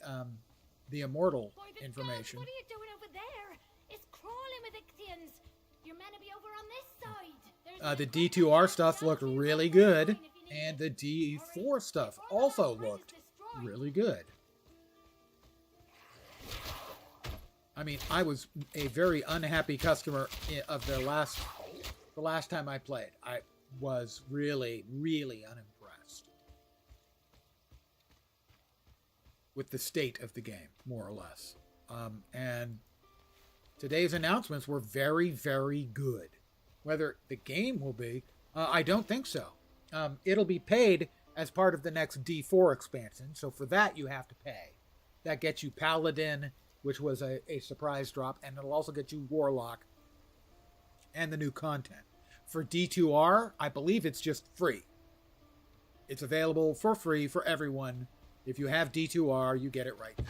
Immortal information. What are you doing over there? It's crawling with Ichthians. You're meant to be over on this side. The D2R stuff looked really good, and the D4 stuff also looked really good. I mean, I was a very unhappy customer of the last time I played. I was really, really unimpressed with the state of the game, more or less. And today's announcements were very, very good. Whether the game will be, I don't think so. It'll be paid as part of the next D4 expansion, so for that you have to pay. That gets you Paladin, which was a surprise drop, and it'll also get you Warlock and the new content. For D2R, I believe it's just free. It's available for free for everyone. If you have D2R, you get it right now.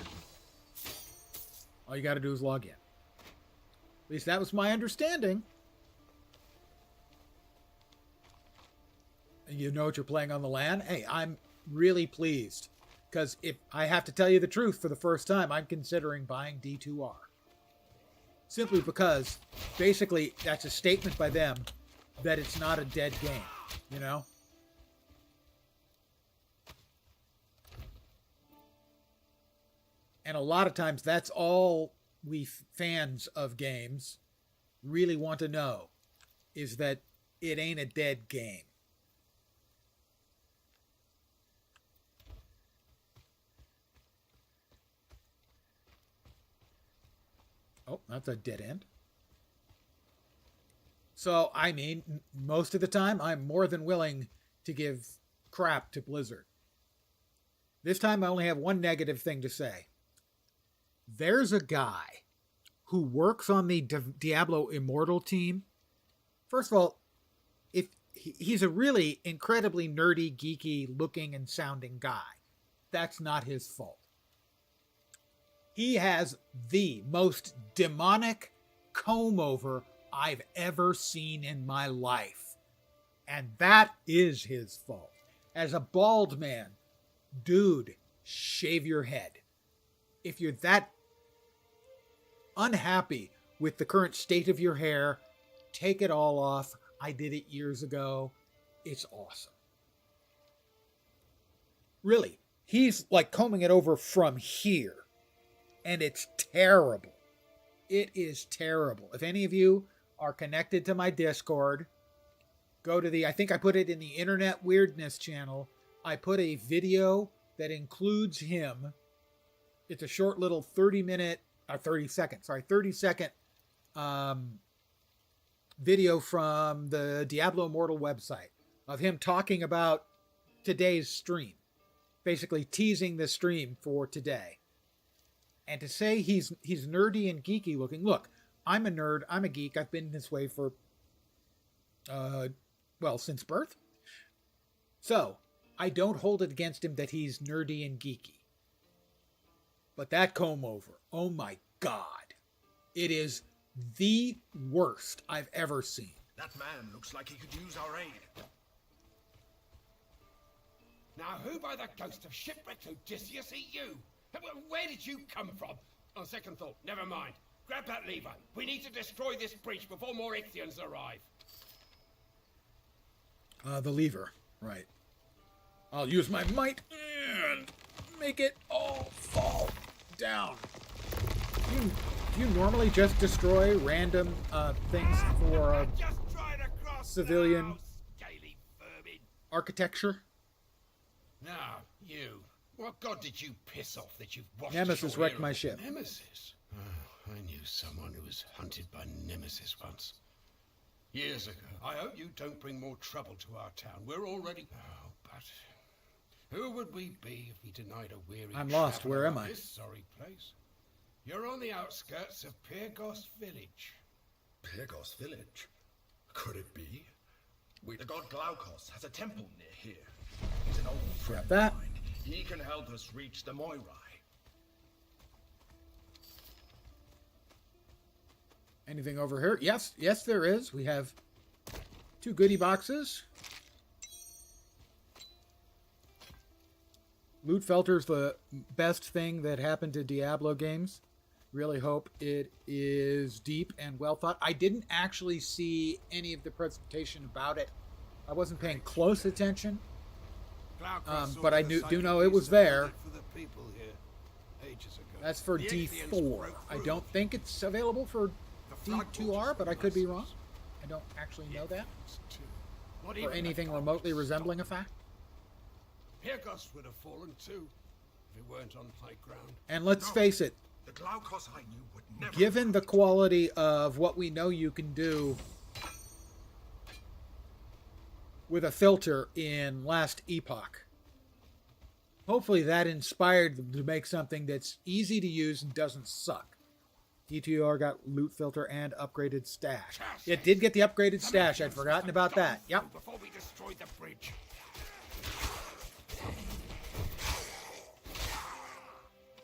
All you got to do is log in. At least that was my understanding. And you know what you're playing on the LAN? Hey, I'm really pleased. Because if I have to tell you the truth, for the first time, I'm considering buying D2R. Simply because, basically, that's a statement by them that it's not a dead game, you know? And a lot of times, that's all we fans of games really want to know, is that it ain't a dead game. Oh, that's a dead end. So, I mean, most of the time, I'm more than willing to give crap to Blizzard. This time, I only have one negative thing to say. There's a guy who works on the Diablo Immortal team. First of all, if he's a really incredibly nerdy, geeky looking and sounding guy. That's not his fault. He has the most demonic comb-over I've ever seen in my life. And that is his fault. As a bald man, dude, shave your head. If you're that unhappy with the current state of your hair, take it all off. I did it years ago. It's awesome. Really, he's like combing it over from here. And it's terrible. It is terrible. If any of you are connected to my Discord, go to I think I put it in the Internet Weirdness channel. I put a video that includes him. It's a short little 30 second video from the Diablo Immortal website of him talking about today's stream. Basically teasing the stream for today. And to say he's nerdy and geeky looking. Look, I'm a nerd. I'm a geek. I've been this way for, since birth. So, I don't hold it against him that he's nerdy and geeky. But that comb over, oh my God. It is the worst I've ever seen. That man looks like he could use our aid. Now, who by the ghost of shipwrecked Odysseus are you? Where did you come from? On second thought, never mind. Grab that lever. We need to destroy this breach before more Ichthians arrive. The lever, right. I'll use my might and make it all fall down. Do you normally just destroy random things for civilian architecture? Now, you. What god did you piss off that you've washed Nemesis wrecked my ship. Nemesis? Oh, I knew someone who was hunted by Nemesis once. Years ago. I hope you don't bring more trouble to our town. We're already... Oh, but... Who would we be if we denied a weary... I'm lost. Where am I? This sorry place. You're on the outskirts of Pyrgos village. Pyrgos village? Could it be? The god Glaukos has a temple near here. He's an old friend that. of mine. He can help us reach the Moirai. Anything over here? Yes, there is. We have 2 goodie boxes. Loot filter's the best thing that happened to Diablo games. Really hope it is deep and well thought. I didn't actually see any of the presentation about it. I wasn't paying close attention, but I do know it was there. That's for D4. I don't think it's available for D2R, but I could be wrong. I don't actually know that. Or anything remotely resembling a fact. Pirgos would have fallen too if it weren't on high ground. And let's face it, The Glaukos I knew would never... given the quality of what we know you can do with a filter in Last Epoch, hopefully that inspired them to make something that's easy to use and doesn't suck. D2R got loot filter and upgraded stash. It did get the upgraded stash. I'd forgotten about that. Yep. Before we destroy the bridge.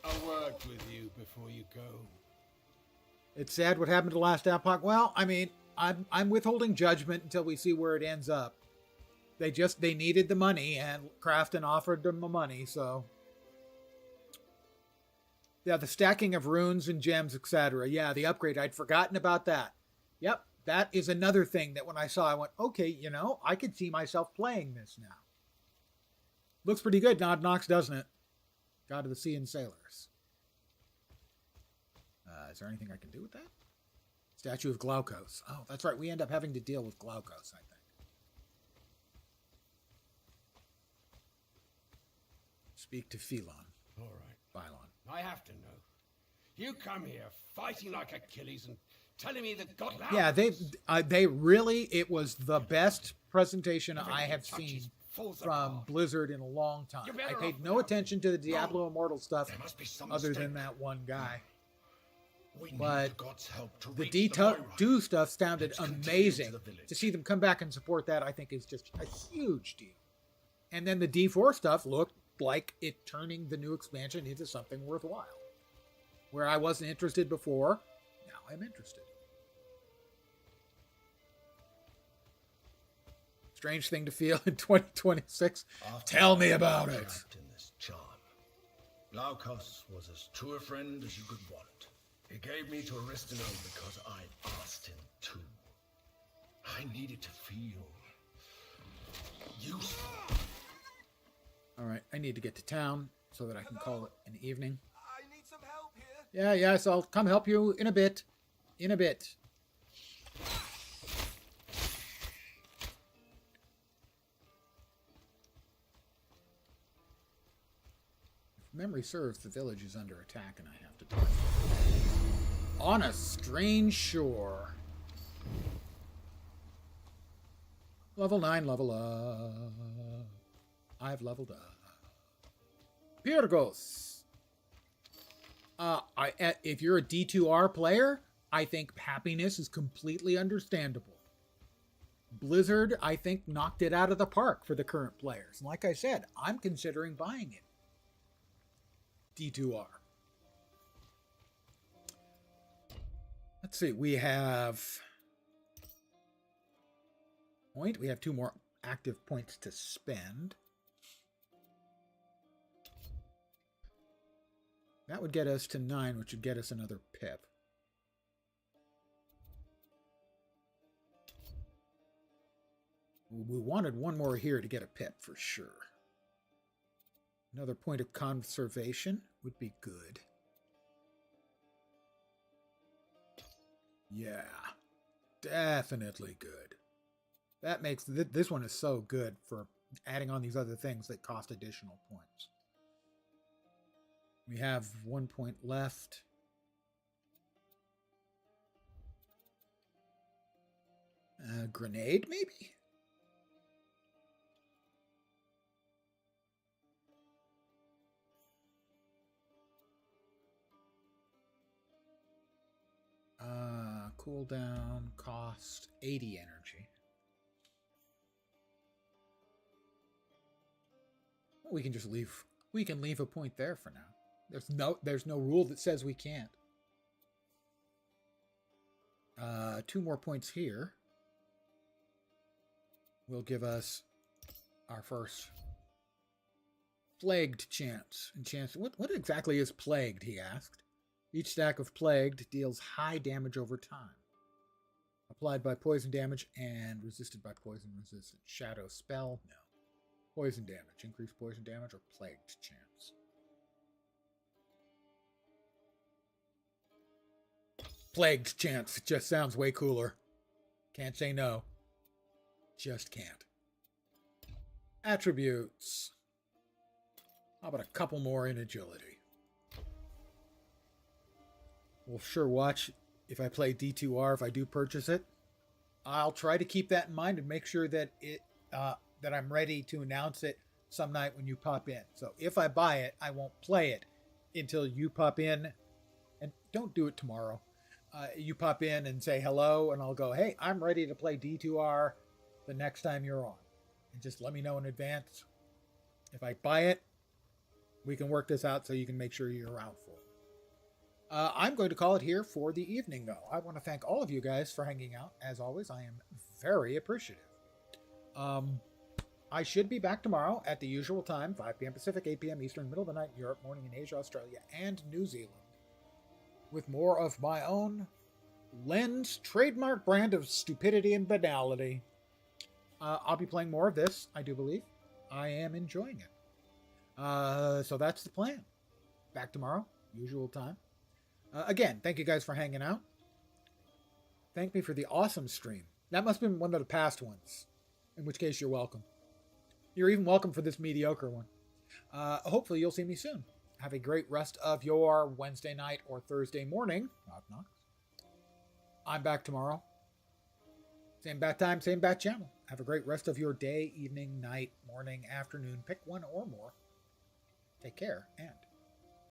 A word with you before you go. It's sad what happened to Last Epoch. Well, I mean, I'm withholding judgment until we see where it ends up. They needed the money, and Crafton offered them the money, so yeah, the stacking of runes and gems, etc. Yeah, the upgrade. I'd forgotten about that. Yep, that is another thing that when I saw, I went, okay, I could see myself playing this now. Looks pretty good, Nod Nox, doesn't it? God of the Sea and Sailors. Is there anything I can do with that? Statue of Glaukos. Oh, that's right. We end up having to deal with Glaukos, I think. Speak to Phelon. All right. Phylon. I have to know. You come here fighting like Achilles and telling me that God... Yeah, they really, it was the best presentation I have seen from Blizzard in a long time. I paid no attention to the Diablo Immortal stuff other than that one guy. But the D2 stuff sounded amazing. To see them come back and support that, I think is just a huge deal. And then the D4 stuff looked like it turning the new expansion into something worthwhile. Where I wasn't interested before, now I'm interested. Strange thing to feel in 2026. Tell me about it. In this charm, Glaukos was as true a friend as you could want. He gave me to Aristino because I asked him to. I needed to feel useful. All right, I need to get to town so that I can call it an evening. I need some help here. Yes, I'll come help you in a bit. In a bit. If memory serves, the village is under attack and I have to die. On a strange shore. Level 9, level up. I've leveled up. Pirgos. If you're a D2R player, I think happiness is completely understandable. Blizzard, I think, knocked it out of the park for the current players. And like I said, I'm considering buying it. D2R. Let's see, we have point. We have 2 more active points to spend. That would get us to 9, which would get us another pip. We wanted 1 more here to get a pip for sure. Another point of conservation would be good. Yeah, definitely good. That makes this one is so good for adding on these other things that cost additional points. We have 1 point left. Grenade, maybe? Cooldown cost 80 energy. We can just leave. We can leave a point there for now. There's no rule that says we can't. 2 more points here will give us our first plagued chance. And chance. What exactly is plagued? He asked. Each stack of plagued deals high damage over time. Applied by poison damage and resisted by poison resistance. Shadow spell? No. Poison damage. Increased poison damage or plagued chance. Plagued chance just sounds way cooler. Can't say no. Just can't. Attributes. How about a couple more in agility? We'll sure watch if I play D2R, if I do purchase it. I'll try to keep that in mind and make sure that that I'm ready to announce it some night when you pop in. So if I buy it, I won't play it until you pop in. And don't do it tomorrow. You pop in and say hello, and I'll go, hey, I'm ready to play D2R the next time you're on. And just let me know in advance. If I buy it, we can work this out so you can make sure you're around for it. I'm going to call it here for the evening, though. I want to thank all of you guys for hanging out. As always, I am very appreciative. I should be back tomorrow at the usual time, 5 p.m. Pacific, 8 p.m. Eastern, middle of the night in Europe, morning in Asia, Australia, and New Zealand, with more of my own Len's trademark brand of stupidity and banality. I'll be playing more of this, I do believe. I am enjoying it. So that's the plan. Back tomorrow, usual time. Again, thank you guys for hanging out. Thank me for the awesome stream. That must have been one of the past ones. In which case, you're welcome. You're even welcome for this mediocre one. Hopefully, you'll see me soon. Have a great rest of your Wednesday night or Thursday morning. Knock, knock. I'm back tomorrow. Same bat time, same bat channel. Have a great rest of your day, evening, night, morning, afternoon. Pick one or more. Take care, and